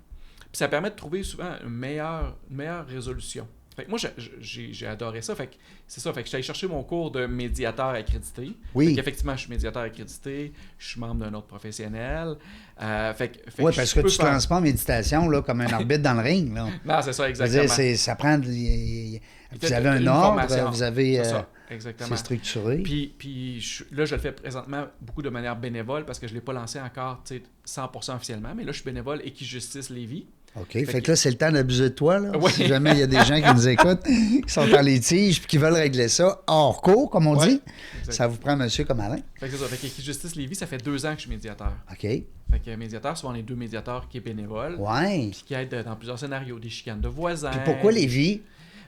Puis ça permet de trouver souvent une meilleure résolution. Fait que moi, j'ai adoré ça. Fait que c'est ça. Fait que je suis allé chercher mon cours de médiateur accrédité. Oui. Fait qu'effectivement, je suis médiateur accrédité. Je suis membre d'un autre professionnel. Oui, parce que tu ne te lances pas en méditation là, comme un arbitre dans le ring. Là. Non, c'est ça, exactement. Ça prend... Vous avez un ordre, vous avez... Exactement. C'est structuré. Puis là, je le fais présentement beaucoup de manière bénévole parce que je ne l'ai pas lancé encore 100% officiellement. Mais là, je suis bénévole Équijustice Lévis. OK. Fait que là, c'est le temps d'abuser de toi. Là. Oui. Si jamais il y a des gens qui nous écoutent, qui sont en litige et qui veulent régler ça hors cours, comme on dit, ça vous prend monsieur comme Alain. Fait que c'est ça. Fait qu'Équijustice Lévis, ça fait 2 ans que je suis médiateur. OK. Fait que médiateur, souvent les 2 médiateurs qui est bénévole. Oui. Puis qui aident dans plusieurs scénarios, des chicanes de voisins. Puis pourquoi Lévis?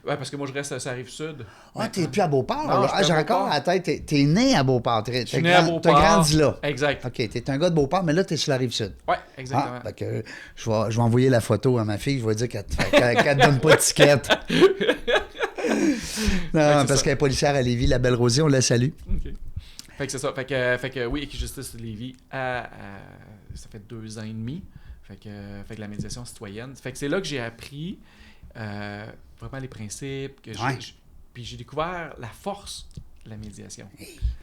Ouais, parce que moi, je reste sur la Rive-Sud. Ah, t'es plus à Beauport, non, là. Ah, j'ai encore à la tête. T'es né à Beauport. Je suis né à Beauport. T'as grandi là. Exact. OK, t'es un gars de Beauport, mais là, t'es sur la Rive-Sud. Ouais, exactement. Ah, fait que je vais envoyer la photo à ma fille. Je vais dire qu'elle te donne pas de ticket. Non, parce qu'elle est policière à Lévis, la belle Rosie, on la salue. OK. Fait que c'est ça. Fait que oui, Équijustice Lévis, ça fait 2 ans et demi. Fait que la médiation citoyenne. Fait que c'est là que j'ai appris vraiment les principes. Puis j'ai découvert la force de la médiation.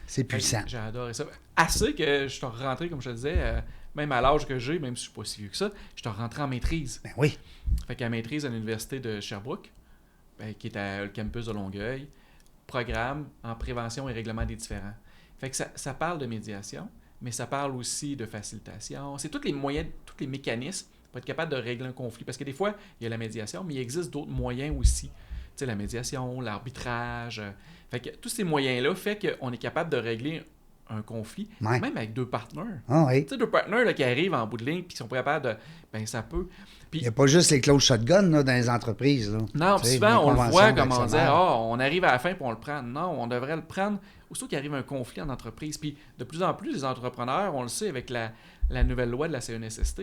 C'est puissant. J'ai adoré ça. Assez que je suis rentré, comme je te disais, même à l'âge que j'ai, même si je suis pas si vieux que ça, je suis rentré en maîtrise. Ben oui. Fait qu'à maîtrise à l'université de Sherbrooke, qui est à le campus de Longueuil, programme en prévention et règlement des différends. Fait que ça parle de médiation, mais ça parle aussi de facilitation. C'est tous les moyens, tous les mécanismes pour être capable de régler un conflit. Parce que des fois, il y a la médiation, mais il existe d'autres moyens aussi. Tu sais, la médiation, l'arbitrage. Fait que tous ces moyens-là fait qu'on est capable de régler un conflit, même avec 2 partenaires. Ah oui. Tu sais, 2 partenaires là, qui arrivent en bout de ligne et qui sont pas capables de... Ben, ça peut... Puis, il n'y a pas juste les clauses shotgun là, dans les entreprises. Là. Non, puis souvent, on le voit comme on disait, on arrive à la fin et on le prend. Non, on devrait le prendre aussitôt qu'il arrive un conflit en entreprise. Puis de plus en plus, les entrepreneurs, on le sait avec la nouvelle loi de la CNSST,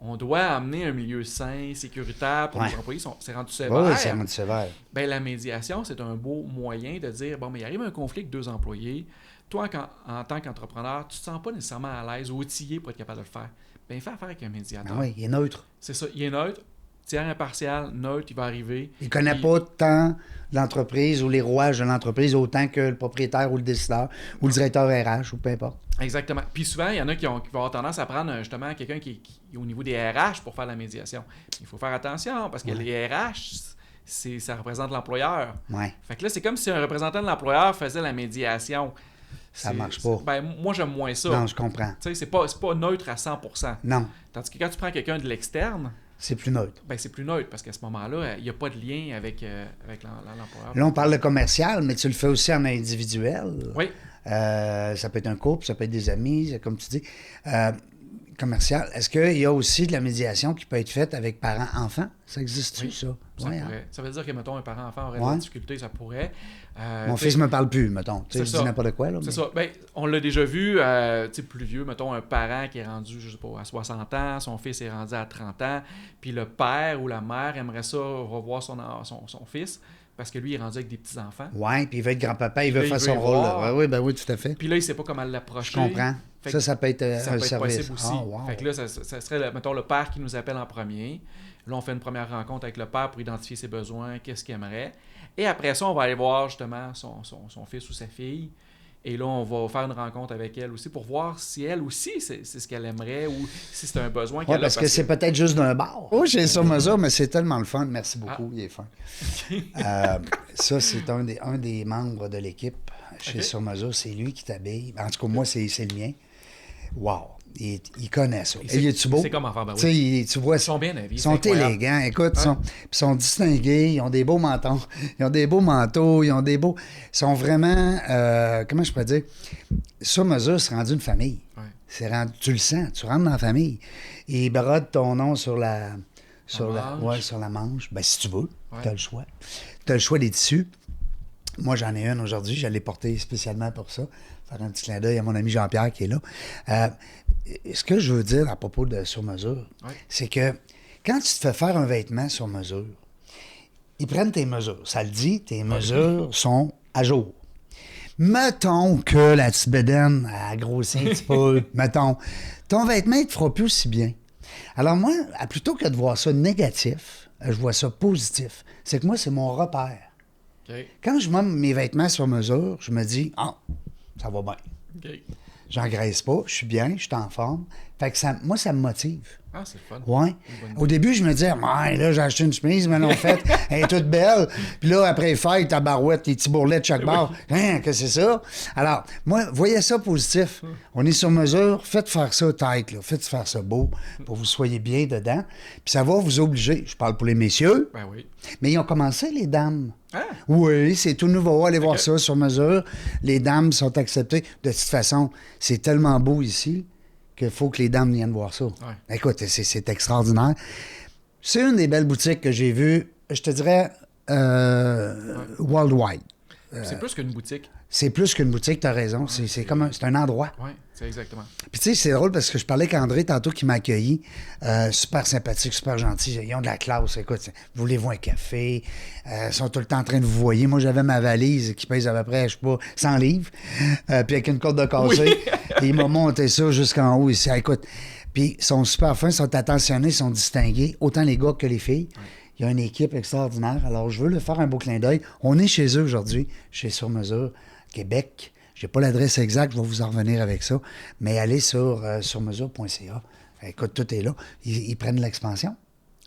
on doit amener un milieu sain, sécuritaire pour nos employés. C'est rendu sévère. Oui, c'est rendu sévère. Ben, la médiation, c'est un beau moyen de dire, bon, mais il arrive un conflit avec 2 employés. Toi, en tant qu'entrepreneur, tu ne te sens pas nécessairement à l'aise ou outillé pour être capable de le faire. Bien, fais affaire avec un médiateur. Oui, il est neutre. C'est ça, il est neutre, tiers impartial, neutre, il va arriver. Il ne connaît pas tant l'entreprise ou les rouages de l'entreprise autant que le propriétaire ou le décideur ou le directeur RH ou peu importe. Exactement. Puis souvent, il y en a qui vont avoir tendance à prendre justement quelqu'un qui est au niveau des RH pour faire la médiation. Il faut faire attention parce que les RH, ça représente l'employeur. Ouais. Fait que là, c'est comme si un représentant de l'employeur faisait la médiation. Ça marche pas. Ben, moi, j'aime moins ça. Non, je comprends. Tu sais, c'est pas neutre à 100%. Non. Tandis que quand tu prends quelqu'un de l'externe, c'est plus neutre. Ben, c'est plus neutre parce qu'à ce moment-là, il n'y a pas de lien avec l'employeur. Là, on parle de commercial, mais tu le fais aussi en individuel. Oui. Ça peut être un couple, ça peut être des amis, comme tu dis. Commercial. Est-ce qu'il y a aussi de la médiation qui peut être faite avec parents-enfants? Ça existe-tu, oui, ça? Ça pourrait. Hein? Ça veut dire que, mettons, un parent-enfant aurait des difficultés, ça pourrait. Mon fils me parle plus, mettons. Tu sais, je dis n'importe quoi. Là, c'est ça. Ben, on l'a déjà vu, plus vieux, mettons, un parent qui est rendu, je sais pas, à 60 ans, son fils est rendu à 30 ans, puis le père ou la mère aimerait ça revoir son fils. Parce que lui, il est rendu avec des petits-enfants. Oui, puis il veut être grand-papa, il veut faire son rôle. Oui, ben oui, tout à fait. Puis là, il ne sait pas comment l'approcher. Je comprends. Ça peut être un service. Possible aussi. Oh, wow. Fait que là, ça serait, mettons, le père qui nous appelle en premier. Là, on fait une première rencontre avec le père pour identifier ses besoins, qu'est-ce qu'il aimerait. Et après ça, on va aller voir justement son fils ou sa fille. Et là, on va faire une rencontre avec elle aussi pour voir si elle aussi, c'est ce qu'elle aimerait ou si c'est un besoin qu'elle a. Parce que c'est peut-être juste d'un bar. Oh, j'ai sur mesure, mais c'est tellement le fun. Merci beaucoup, il est fin. Ça, c'est un des membres de l'équipe chez Sur mesure. C'est lui qui t'habille. En tout cas, moi, c'est le mien. Wow! Il connaît ça. Il est-tu beau? C'est comme enfant, ben oui. Tu vois, ils sont bien habillés. Ils sont élégants. Écoute, ils sont distingués. Ils ont des beaux mentons. Ils ont des beaux manteaux. Ils sont vraiment... comment je peux dire? Sur mesure, c'est rendu une famille. Ouais. Tu le sens. Tu rentres dans la famille. Ils brodent ton nom sur la manche. Ben, si tu veux, tu as le choix. Tu as le choix des tissus. Moi, j'en ai une aujourd'hui. Je l'ai portée spécialement pour ça. Faire un petit clin d'œil à mon ami Jean-Pierre qui est là. Ce que je veux dire à propos de sur mesure, c'est que quand tu te fais faire un vêtement sur mesure, ils prennent tes mesures. Ça le dit, tes mesures sont à jour. Mettons que la petite bédaine a grossi un petit peu. Mettons, ton vêtement, il ne te fera plus aussi bien. Alors moi, plutôt que de voir ça négatif, je vois ça positif. C'est que moi, c'est mon repère. Okay. Quand je mets mes vêtements sur mesure, je me dis, ça va bien. Okay. J'engraisse pas, je suis bien, je suis en forme. Fait que moi, ça me motive. Ah, c'est fun. Ouais. Au début, je me disais, là, j'ai acheté une chemise, mais non, fait, elle est toute belle. Puis là, après fête, ta barouette, tes petits bourrelets de chaque barre. Hein, que c'est ça? Alors, moi, voyez ça positif. On est sur mesure. Faites faire ça tight, là. Faites faire ça beau pour que vous soyez bien dedans. Puis ça va vous obliger. Je parle pour les messieurs. Ben oui. Mais ils ont commencé, les dames. Ah. Oui, c'est tout nouveau. Allez voir ça sur mesure. Les dames sont acceptées. De toute façon, c'est tellement beau ici qu'il faut que les dames viennent voir ça. Ouais. Écoute, c'est extraordinaire. C'est une des belles boutiques que j'ai vues, je te dirais, worldwide. C'est plus qu'une boutique. C'est plus qu'une boutique, tu as raison. C'est comme c'est un endroit. Oui, c'est exactement. Puis tu sais, c'est drôle parce que je parlais avec André tantôt qui m'a accueilli. Super sympathique, super gentil. Ils ont de la classe. Écoute, voulez-vous un café? Ils sont tout le temps en train de vous voyer. Moi, j'avais ma valise qui pèse à peu près, je sais pas, 100 livres. Puis avec une corde de cassé. Et il m'a monté ça jusqu'en haut ici. Écoute, puis ils sont super fins, ils sont attentionnés, ils sont distingués, autant les gars que les filles. Ouais. Il y a une équipe extraordinaire. Alors, je veux leur faire un beau clin d'œil. On est chez eux aujourd'hui, chez Sur Mesure, Québec. Je n'ai pas l'adresse exacte, je vais vous en revenir avec ça. Mais allez sur surmesure.ca. Écoute, tout est là. Ils prennent l'expansion.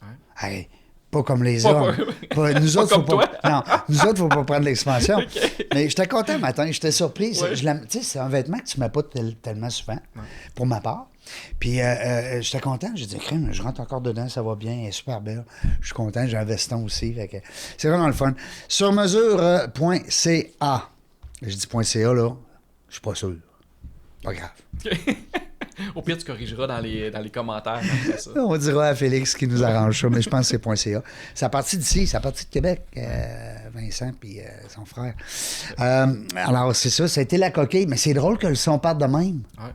Ouais. Hey, pas comme les hommes. Nous autres, faut pas. Non, nous autres, il ne faut pas prendre l'expansion. Okay. Mais j'étais content le matin, j'étais surpris. Ouais. Tu sais, c'est un vêtement que tu ne mets pas tellement souvent, pour ma part. Puis j'étais content, j'ai dit, crème, je rentre encore dedans, ça va bien, elle est super belle. Je suis content, j'ai un veston aussi. Fait que c'est vraiment le fun. Surmesure.ca. Je dis .ca, là, je suis pas sûr. Pas grave. Au pire, tu corrigeras dans les commentaires. Ça. On dira à Félix qui nous arrange ça, mais je pense que c'est .ca. C'est à partir d'ici, c'est à partir de Québec, Vincent puis son frère. Alors, c'est ça, ça a été la coquille, mais c'est drôle que le son parte de même. Ouais.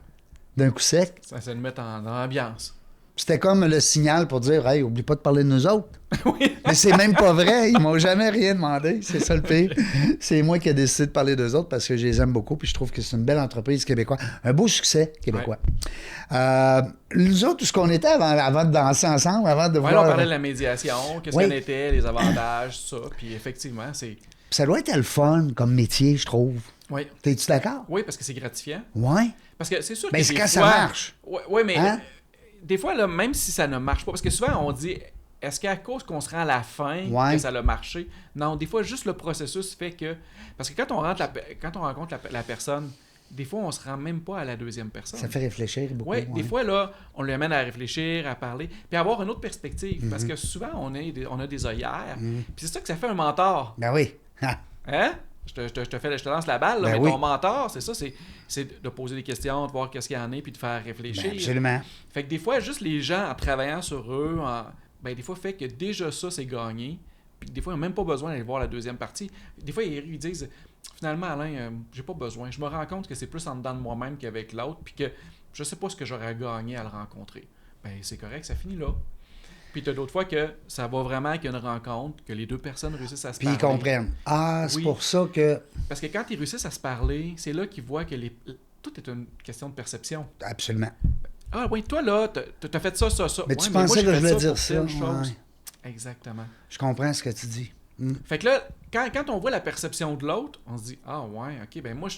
D'un coup sec. Ça nous met en ambiance. C'était comme le signal pour dire « Hey, oublie pas de parler de nous autres. » Oui. Mais c'est même pas vrai. Ils m'ont jamais rien demandé. C'est ça le pire. C'est moi qui ai décidé de parler d'eux autres parce que je les aime beaucoup puis je trouve que c'est une belle entreprise québécoise. Un beau succès québécois. Ouais. Nous autres, où est-ce qu'on était avant de danser ensemble, avant de voir... on parlait de la médiation, qu'est-ce qu'on était, les avantages, tout ça. Puis effectivement, c'est... Ça doit être le fun comme métier, je trouve. Oui. T'es-tu d'accord? Oui, parce que c'est gratifiant. Oui. Parce que c'est sûr que mais des quand fois... ça marche. Oui, mais des fois, là, même si ça ne marche pas, parce que souvent, on dit, est-ce qu'à cause qu'on se rend à la fin que ça a marché? Non, des fois, juste le processus fait que... Parce que quand on rencontre la personne, des fois, on se rend même pas à la deuxième personne. Ça fait réfléchir beaucoup. Oui, des fois, là, on lui amène à réfléchir, à parler, puis à avoir une autre perspective. Parce que souvent, on a des œillères. Puis c'est ça que ça fait un mentor. Ben oui. Hein? Je te lance la balle, là, mais ton mentor, c'est ça, c'est de poser des questions, de voir qu'est-ce qu'il y en a, puis de faire réfléchir. Ben absolument. Fait que des fois, juste les gens, en travaillant sur eux, des fois, fait que déjà ça, c'est gagné. Puis des fois, ils n'ont même pas besoin d'aller voir la deuxième partie. Des fois, ils disent, finalement, Alain, j'ai pas besoin. Je me rends compte que c'est plus en dedans de moi-même qu'avec l'autre, puis que je sais pas ce que j'aurais gagné à le rencontrer. Ben, c'est correct, ça finit là. Puis t'as d'autres fois que ça va vraiment qu'il y a une rencontre, que les deux personnes réussissent à se parler. Puis ils comprennent. C'est pour ça que... Parce que quand ils réussissent à se parler, c'est là qu'ils voient que tout est une question de perception. Absolument. Ah oui, toi là, t'as fait ça. Mais tu pensais que je voulais dire ça. Ouais. Exactement. Je comprends ce que tu dis. Fait que là, quand on voit la perception de l'autre, on se dit, ah ouais, ok, ben moi,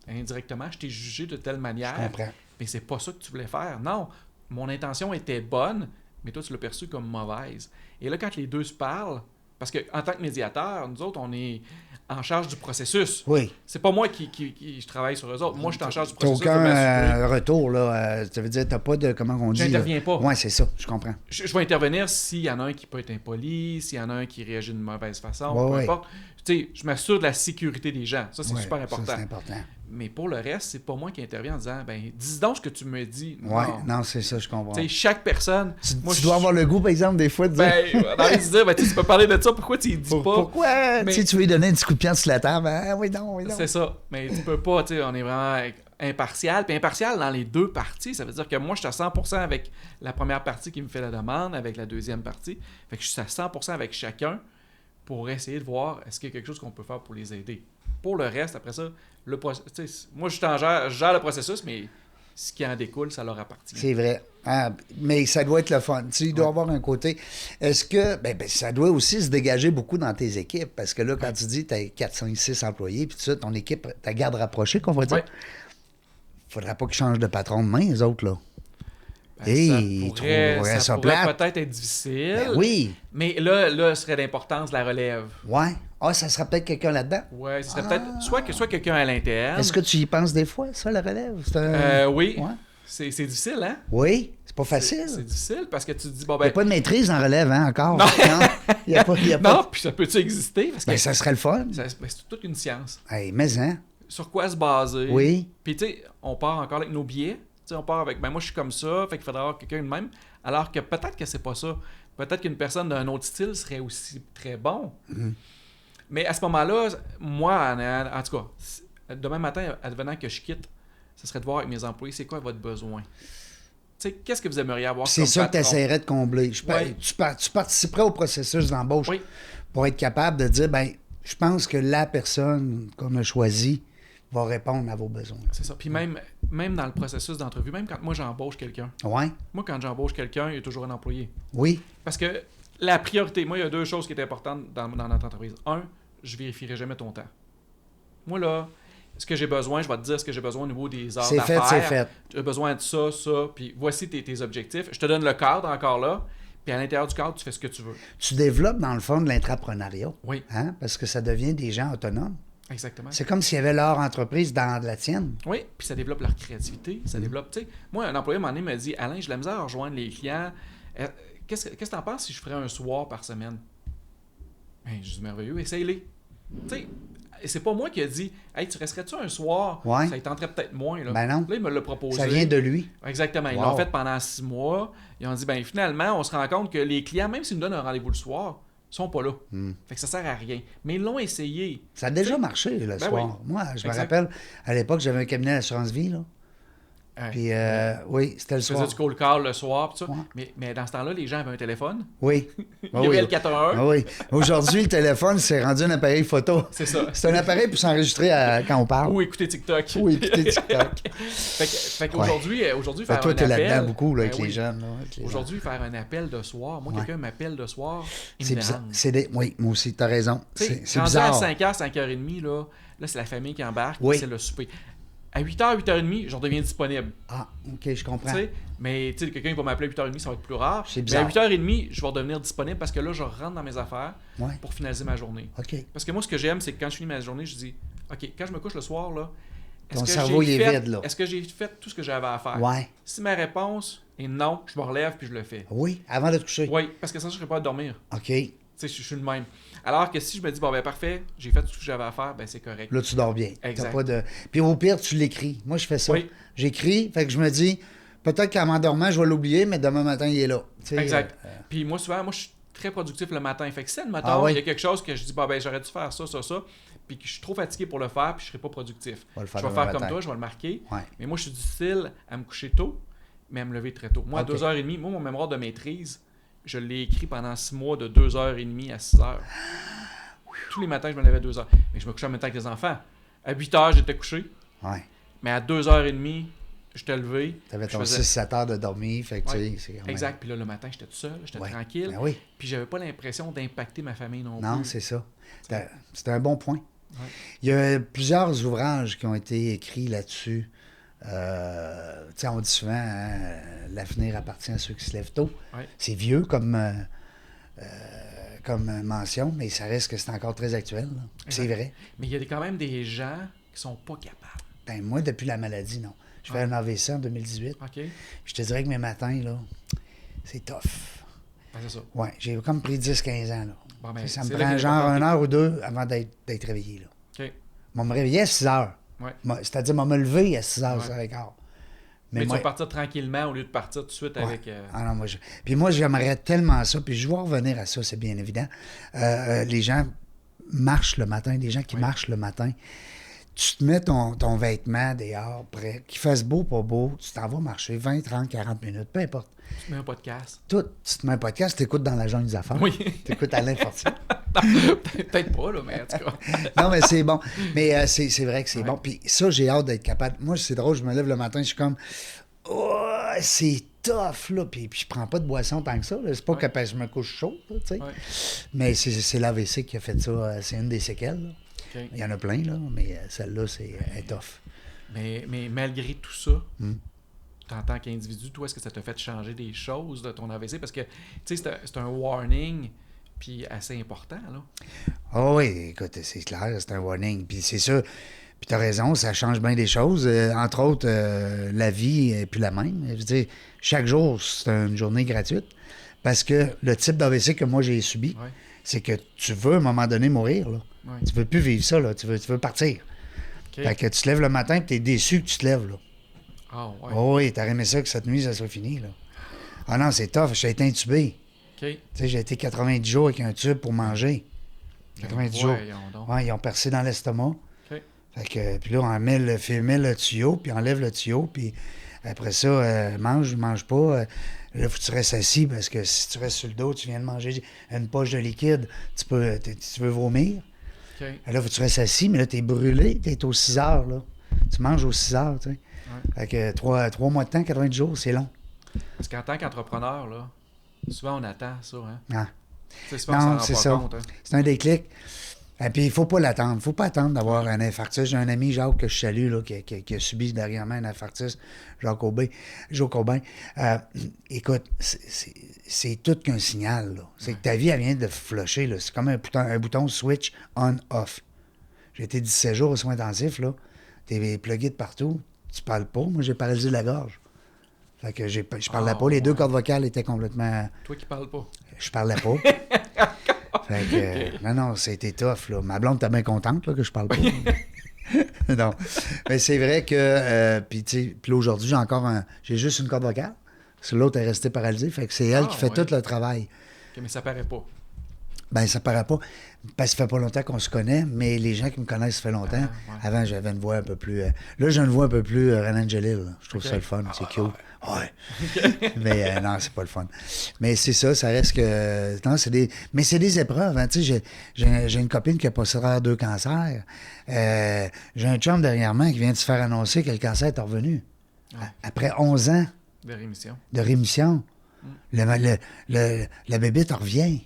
indirectement, je t'ai jugé de telle manière. Je comprends. Mais c'est pas ça que tu voulais faire. Non, mon intention était bonne, mais toi, tu l'as perçu comme mauvaise. Et là, quand les deux se parlent, parce qu'en tant que médiateur, nous autres, on est en charge du processus. Oui. C'est pas moi qui je travaille sur eux autres. Moi, je suis en charge du processus. T'as aucun retour, là. Ça veut dire, t'as pas de... Comment on dit? J'interviens pas. Oui, c'est ça. Je comprends. Je vais intervenir s'il y en a un qui peut être impoli, s'il y en a un qui réagit d'une mauvaise façon, peu importe. Tu sais, je m'assure de la sécurité des gens. Ça, c'est super important. Ça, c'est important. Mais pour le reste, c'est pas moi qui interviens en disant, ben, dis donc ce que tu me dis. Oui, non, c'est ça, je comprends. Tu sais, chaque personne... Tu dois avoir le goût, par exemple, des fois, de dire... Ben, se dire, ben, tu peux parler de ça, pourquoi tu y dis pas? Pourquoi? Mais... Tu veux lui donner un petit coup de pied sur la table, oui, non. C'est ça. Mais tu peux pas, tu sais, on est vraiment impartial. Puis impartial dans les deux parties, ça veut dire que moi, je suis à 100% avec la première partie qui me fait la demande, avec la deuxième partie. Fait que je suis à 100% avec chacun pour essayer de voir est-ce qu'il y a quelque chose qu'on peut faire pour les aider. Pour le reste, après ça, moi, je gère le processus, mais ce qui en découle, ça leur appartient. C'est vrai. Mais ça doit être le fun. Tu sais, il doit avoir un côté... Est-ce que... Ben, ça doit aussi se dégager beaucoup dans tes équipes. Parce que là, quand tu dis que tu as 4, 5, 6 employés, puis tout ça, ton équipe, ta garde rapprochée, qu'on va dire, faudrait pas qu'ils changent de patron de main, les autres, là. Ben, ça pourrait peut-être être difficile. Ben oui. Mais là, ce serait d'importance de la relève. Ouais. Ça serait peut-être quelqu'un là-dedans? Oui, ce serait peut-être soit quelqu'un à l'interne. Est-ce que tu y penses des fois, ça, la relève? Oui. Ouais. C'est difficile, hein? Oui. C'est pas facile. C'est difficile parce que tu te dis, il n'y a pas de maîtrise en relève, hein, encore. Non. Il y a pas... Non, puis ça peut-tu exister? Parce que ça serait le fun. C'est toute une science. Mais hein? Sur quoi se baser? Oui. Puis tu sais, on part encore avec nos billets. On part avec, moi je suis comme ça, fait qu'il faudrait avoir quelqu'un de même. Alors que peut-être que c'est pas ça. Peut-être qu'une personne d'un autre style serait aussi très bon. Mais à ce moment-là, moi, en tout cas, demain matin, advenant que je quitte, ce serait de voir avec mes employés, c'est quoi votre besoin? Tu sais, qu'est-ce que vous aimeriez avoir C'est comme ça que tu patron? essaierais de combler. Tu participerais au processus d'embauche pour être capable de dire, ben, je pense que la personne qu'on a choisie va répondre à vos besoins. C'est ça. Puis même dans le processus d'entrevue, même quand moi j'embauche quelqu'un, Ouais. moi quand j'embauche quelqu'un, il y a toujours un employé. Oui. Parce que la priorité, moi il y a 2 choses qui étaient importantes dans notre entreprise. 1, je vérifierai jamais ton temps. Moi là, ce que j'ai besoin, je vais te dire ce que j'ai besoin au niveau des heures d'affaires. C'est fait. J'ai besoin de ça, puis voici tes objectifs. Je te donne le cadre encore là, puis à l'intérieur du cadre, tu fais ce que tu veux. Tu développes, dans le fond, de l'intrapreneuriat. Oui. Hein? Parce que ça devient des gens autonomes. Exactement. C'est comme s'il y avait leur entreprise dans la tienne. Oui, puis ça développe leur créativité, ça développe, tu sais. Moi, un employé, à un moment donné, m'a dit « Alain, j'ai de la misère à rejoindre les clients. Qu'est-ce que t'en penses si je ferais un soir par semaine? » Ben, je dis « Merveilleux, essaye-les. » Tu sais, et c'est pas moi qui a dit « Hey, tu resterais-tu un soir? Ouais. Ça y tenterait peut-être moins. » Là. Ben non. Là, il me l'a proposé. Ça vient de lui. Exactement. Ils Wow. l'ont fait pendant 6 mois. Ils ont dit, ben finalement, on se rend compte que les clients, même s'ils nous donnent un rendez-vous le soir, sont pas là. Fait que ça sert à rien. Mais ils l'ont essayé. Ça a déjà marché le soir. oui. Moi, je me Exact. rappelle, à l'époque, j'avais un cabinet d'assurance vie, là. Puis, oui, c'était le Tu soir. faisais du call call le soir, pis ça. Ouais. Mais dans ce temps-là, les gens avaient un téléphone. Oui. Il y avait le 411. Ah oui. Aujourd'hui, le téléphone, c'est rendu un appareil photo. C'est ça. C'est un appareil pour s'enregistrer quand on parle. Ou écouter TikTok. Ou écouter TikTok. Fait qu'aujourd'hui, faire Toi, un t'es appel... là-dedans beaucoup là, avec Ben les oui. jeunes. Là, avec les gens. Aujourd'hui, faire un appel de soir. Moi, Ouais. quelqu'un m'appelle de soir, il C'est me bizarre. dérange. Oui, moi aussi, t'as raison. Tu sais, C'est rendu bizarre. à 5h, 5h30, là c'est la famille qui embarque, Oui. c'est le souper. À 8h, 8h30, je redeviens disponible. Ah, OK, je comprends. Tu sais, mais tu sais, quelqu'un va m'appeler à 8h30, ça va être plus rare. C'est Mais à bizarre. 8h30, je vais redevenir disponible parce que là, je rentre dans mes affaires Ouais. pour finaliser ma journée. OK. Parce que moi, ce que j'aime, c'est que quand je finis ma journée, je dis, OK, quand je me couche le soir, là, Ton cerveau, il est vide, là. Est-ce que j'ai fait tout ce que j'avais à faire? Ouais. Si ma réponse est non, je me relève puis je le fais. Oui, avant de te coucher. Oui, parce que ça, je ne serais pas à dormir. OK. Tu sais, je suis le même. Alors que si je me dis, bon, ben parfait, j'ai fait tout ce que j'avais à faire, ben c'est correct. Là, tu dors bien. Exact. T'as pas de... Puis au pire, tu l'écris. Moi, je fais ça. Oui. J'écris, fait que je me dis, peut-être qu'en m'endormant, je vais l'oublier, mais demain matin, il est là. Tu sais, Exact. Puis moi, souvent, je suis très productif le matin. Fait que si, admettons, Ah oui? il y a quelque chose que je dis, bah, ben j'aurais dû faire ça, puis que je suis trop fatigué pour le faire, puis je serai pas productif. On va le faire Je vais demain faire comme matin. toi, je vais le marquer. Ouais. Mais moi, je suis du style à me coucher tôt, mais à me lever très tôt. Moi, Ok. à 2h30, mon mémoire de maîtrise, je l'ai écrit pendant 6 mois de 2h30 à 6h. Tous les matins, je me levais à 2h. Mais je me couchais en même temps que les enfants. À 8h, j'étais couché. Ouais. Mais à 2h30, j'étais levé. T'avais je ton faisais- 6-7 heures de dormir, fait que Ouais. tu sais, c'est quand même... Exact. Puis là, le matin, j'étais tout seul, j'étais Ouais. tranquille. Ben oui. Puis j'avais pas l'impression d'impacter ma famille non, Non, plus. c'est ça. C'est un bon point. Ouais. Il y a plusieurs ouvrages qui ont été écrits là-dessus. Tu sais, on dit souvent, hein, l'avenir appartient à ceux qui se lèvent tôt. Ouais. C'est vieux comme mention, mais ça reste que c'est encore très actuel. Là. C'est Exact. vrai. Mais il y a quand même des gens qui sont pas capables. Ben, moi, depuis la maladie, non. Je fais un AVC en 2018. OK? Je te dirais que mes matins, là, c'est tough. Ben, c'est ça. Ouais, j'ai comme pris 10-15 ans. Là. Bon, ben, Ça me c'est là prend qu'il y a genre l'importance. 1 heure ou 2 avant d'être réveillé. Là. OK. Moi, me réveiller à 6 heures. Ouais. C'est-à-dire, me lever à 6 heures, Ouais. 6h15. Mais tu moi- vas partir tranquillement au lieu de partir tout de suite Ouais. avec... Ah non, Puis moi, j'aimerais tellement ça, puis je vais revenir à ça, c'est bien évident. Les gens marchent le matin, des gens qui Oui. marchent le matin. Tu te mets ton vêtement dehors, prêt, qu'il fasse beau, pas beau, tu t'en vas marcher 20, 30, 40 minutes, peu importe. Tu mets un podcast. Tout, tu te mets un podcast, tu écoutes dans la jungle des affaires. Oui. Tu écoutes Alain Fortier. Peut-être pas, là, mais en tout cas. Non, mais c'est bon. Mais c'est vrai que c'est Ouais. bon. Puis ça, j'ai hâte d'être capable. Moi, c'est drôle, je me lève le matin, je suis comme, oh, c'est tough, là. Puis je prends pas de boisson tant que ça. là. C'est pas Ouais. que je me couche chaud, là, tu sais. Ouais. Mais c'est l'AVC qui a fait ça. C'est une des séquelles. Là. OK. Il y en a plein, là, mais celle-là, c'est elle est tough. Mais malgré tout ça, en tant qu'individu, toi, est-ce que ça t'a fait changer des choses de ton AVC? Parce que, tu sais, c'est un warning, puis assez important, là. Ah oui, écoute, c'est clair, c'est un warning. Puis c'est ça. Puis t'as raison, ça change bien des choses. Entre autres, la vie n'est plus la même. Je veux dire, chaque jour, c'est une journée gratuite. Parce que le type d'AVC que moi j'ai subi, Ouais. c'est que tu veux à un moment donné mourir. Là. Ouais. Tu veux plus vivre ça, là. Tu veux partir. OK. Fait que tu te lèves le matin et tu es déçu que tu te lèves. Là. Ah, ouais. Oh oui, t'aurais aimé ça que cette nuit, ça soit fini. Là. Ah non, c'est tough. J'ai été intubé. Tu sais, j'ai été 90 jours avec un tube pour manger. 90 jours. Ouais, ils ont percé dans l'estomac. Fait que, puis là, on met le tuyau, puis on enlève le tuyau, puis après ça, mange pas. Là, faut que tu restes assis, parce que si tu restes sur le dos, tu viens de manger une poche de liquide, tu veux vomir. Là, faut que tu restes assis, mais là, t'es brûlé, t'es aux 6 heures, là. Tu manges aux 6 heures, tu sais. Fait que 3 mois de temps, 90 jours, c'est long. Parce qu'en tant qu'entrepreneur, là, souvent on attend ça, hein? Ah. Souvent, non, on c'est s'en ça. rend pas compte, hein? C'est un déclic. Et puis, il ne faut pas l'attendre. Il ne faut pas attendre d'avoir un infarctus. J'ai un ami, Jacques, que je salue, là, qui a subi dernièrement un infarctus, Joe Cobain. Écoute, c'est tout qu'un signal, là. C'est que ta vie, elle vient de flusher, là. C'est comme un bouton switch on-off. J'ai été 17 jours aux soins intensifs, là. T'es plugué de partout. Tu parles pas. Moi, j'ai paralysé la gorge. Fait que je parlais pas. Les 2 cordes vocales étaient complètement... Toi qui parles pas. Je parlais pas. Fait que, non, c'était tough, là. Ma blonde était bien contente, là, que je parle pas. Non. Mais c'est vrai que, puis là, aujourd'hui, j'ai juste une corde vocale. Parce que l'autre est restée paralysée. Fait que c'est elle qui fait tout le travail. OK, mais ça paraît pas. Ben ça paraît pas. Parce que ça fait pas longtemps qu'on se connaît, mais les gens qui me connaissent, ça fait longtemps. Avant, j'avais une voix un peu plus... là, j'ai une voix un peu plus Renan Gelil. Je trouve ça le fun. C'est cute. Ouais. Mais non, c'est pas le fun. Mais c'est ça reste que... Non, mais c'est des épreuves. Hein. Tu sais, j'ai une copine qui a passé à 2 cancers. J'ai un chum dernièrement qui vient de se faire annoncer que le cancer est revenu. Après 11 ans de rémission. La bébite revient.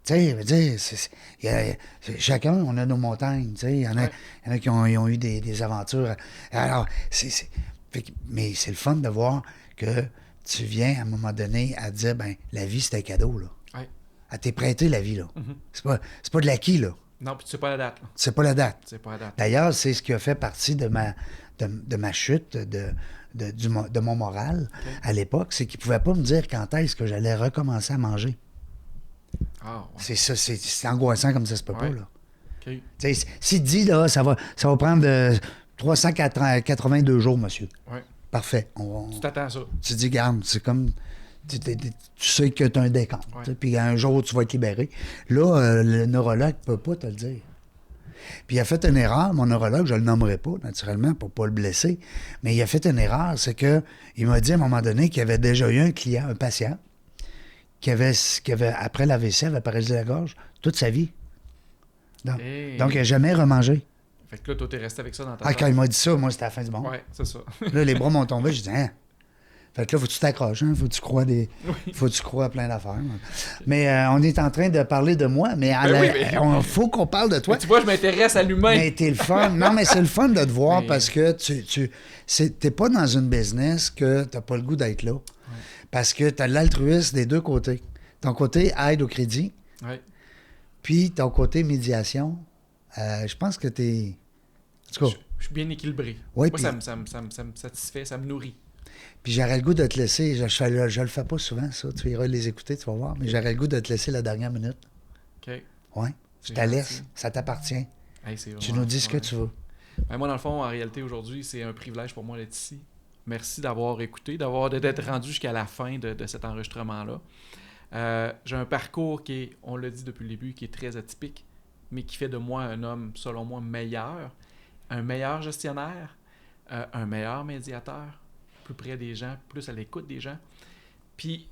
Tu sais, je veux dire, chacun, on a nos montagnes, tu sais. Il y en a qui ont eu des aventures. Alors, mais c'est le fun de voir que tu viens, à un moment donné, à dire, ben la vie, c'est un cadeau, là. Ouais. À t'es prêté, la vie, là. Mm-hmm. C'est pas de l'acquis, là. Non, puis tu sais pas la date, là. Tu sais pas la date. Tu sais pas la date. D'ailleurs, c'est ce qui a fait partie de ma chute, de mon moral à l'époque, c'est qu'ils ne pouvaient pas me dire quand est-ce que j'allais recommencer à manger. Ah, ouais. C'est ça, c'est angoissant comme ça se peut pas, là. Okay. S'il te dit, là, ça va prendre 382 jours, monsieur. Ouais. Parfait. Tu t'attends à ça. Tu te dis, garde, c'est comme... Tu sais que tu as un décompte. Ouais. Puis un jour, tu vas être libéré. Là, le neurologue ne peut pas te le dire. Puis il a fait une erreur, mon neurologue, je ne le nommerai pas, naturellement, pour ne pas le blesser, mais il a fait une erreur, c'est qu'il m'a dit à un moment donné qu'il y avait déjà eu un patient, qui avait après l'AVC, avait paralysé la gorge toute sa vie. Donc il n'a jamais remangé. Fait que là, toi, t'es resté avec ça dans ta tête. Quand il m'a dit ça, moi, c'était la fin du monde. Oui, c'est ça. Là, les bras m'ont tombé, je dis, hein? Fait que là, faut que tu t'accroches, hein? Faut que tu crois à plein d'affaires. Mais on est en train de parler de moi, mais il faut qu'on parle de toi. Mais tu vois, je m'intéresse à l'humain. Mais t'es le fun. Non, mais c'est le fun de te voir parce que t'es pas dans une business que t'as pas le goût d'être là. Ouais. Parce que t'as l'altruisme des 2 côtés. Ton côté aide au crédit, puis ton côté médiation. Je pense que t'es... En tout cas, je suis bien équilibré. Ouais, moi, ça me satisfait, ça me nourrit. Puis j'aurais le goût de te laisser, je le fais pas souvent, ça, tu iras les écouter, tu vas voir, mais j'aurais le goût de te laisser la dernière minute. OK. Oui, je te laisse, ça t'appartient. Hey, tu nous dis ce que tu veux. Ben, moi, dans le fond, en réalité, aujourd'hui, c'est un privilège pour moi d'être ici. Merci d'avoir écouté, d'être rendu jusqu'à la fin de cet enregistrement-là. J'ai un parcours qui est, on l'a dit depuis le début, qui est très atypique, mais qui fait de moi un homme, selon moi, meilleur, un meilleur gestionnaire, un meilleur médiateur, plus près des gens, plus à l'écoute des gens. Puis,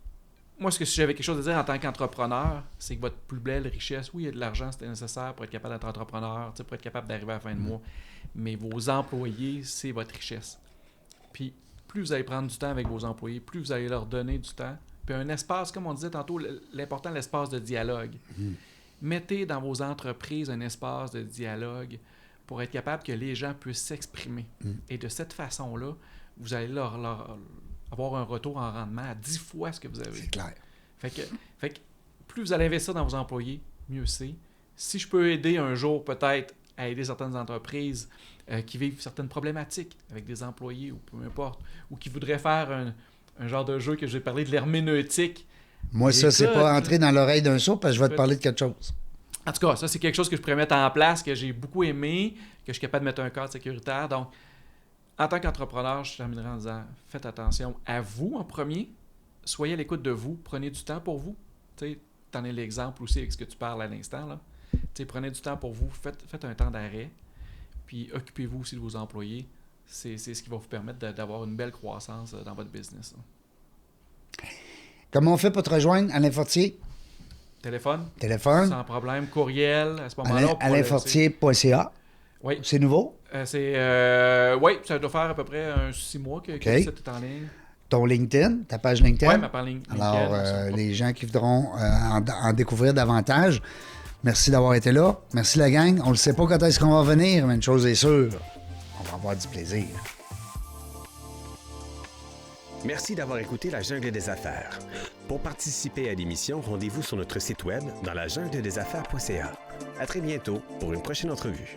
moi, si j'avais quelque chose à dire en tant qu'entrepreneur, c'est que votre plus belle richesse, oui, il y a de l'argent, c'était nécessaire pour être capable d'être entrepreneur, pour être capable d'arriver à la fin de mois, mais vos employés, c'est votre richesse. Puis, plus vous allez prendre du temps avec vos employés, plus vous allez leur donner du temps, puis un espace, comme on disait tantôt, l'important, l'espace de dialogue. Mettez dans vos entreprises un espace de dialogue pour être capable que les gens puissent s'exprimer. Et de cette façon-là, vous allez leur avoir un retour en rendement à 10 fois ce que vous avez. C'est clair. Fait que plus vous allez investir dans vos employés, mieux c'est. Si je peux aider un jour peut-être à aider certaines entreprises qui vivent certaines problématiques avec des employés ou peu importe, ou qui voudraient faire un genre de jeu que j'ai parlé de l'herméneutique. Moi, ça, c'est pas entrer dans l'oreille d'un sourd parce que je vais te parler de quelque chose. En tout cas, ça, c'est quelque chose que je pourrais mettre en place, que j'ai beaucoup aimé, que je suis capable de mettre un cadre sécuritaire. Donc, en tant qu'entrepreneur, je terminerai en disant, faites attention à vous en premier, soyez à l'écoute de vous, prenez du temps pour vous, Tu en es l'exemple aussi avec ce que tu parles à l'instant. Là. Prenez du temps pour vous, faites un temps d'arrêt, puis occupez-vous aussi de vos employés. C'est ce qui va vous permettre d'avoir une belle croissance dans votre business. Là. Comment on fait pour te rejoindre, Alain Fortier? Téléphone. Sans problème. Courriel, à ce moment-là. AlainFortier.ca. Oui. C'est nouveau? Oui, ça doit faire à peu près 6 mois que le site est en ligne. Ton LinkedIn, ta page LinkedIn? Oui, ma page LinkedIn. Alors, les gens qui voudront en découvrir davantage, merci d'avoir été là. Merci la gang. On ne sait pas quand est-ce qu'on va venir, mais une chose est sûre, on va avoir du plaisir. Merci d'avoir écouté La Jungle des Affaires. Pour participer à l'émission, rendez-vous sur notre site web dans lajungledesaffaires.ca. À très bientôt pour une prochaine entrevue.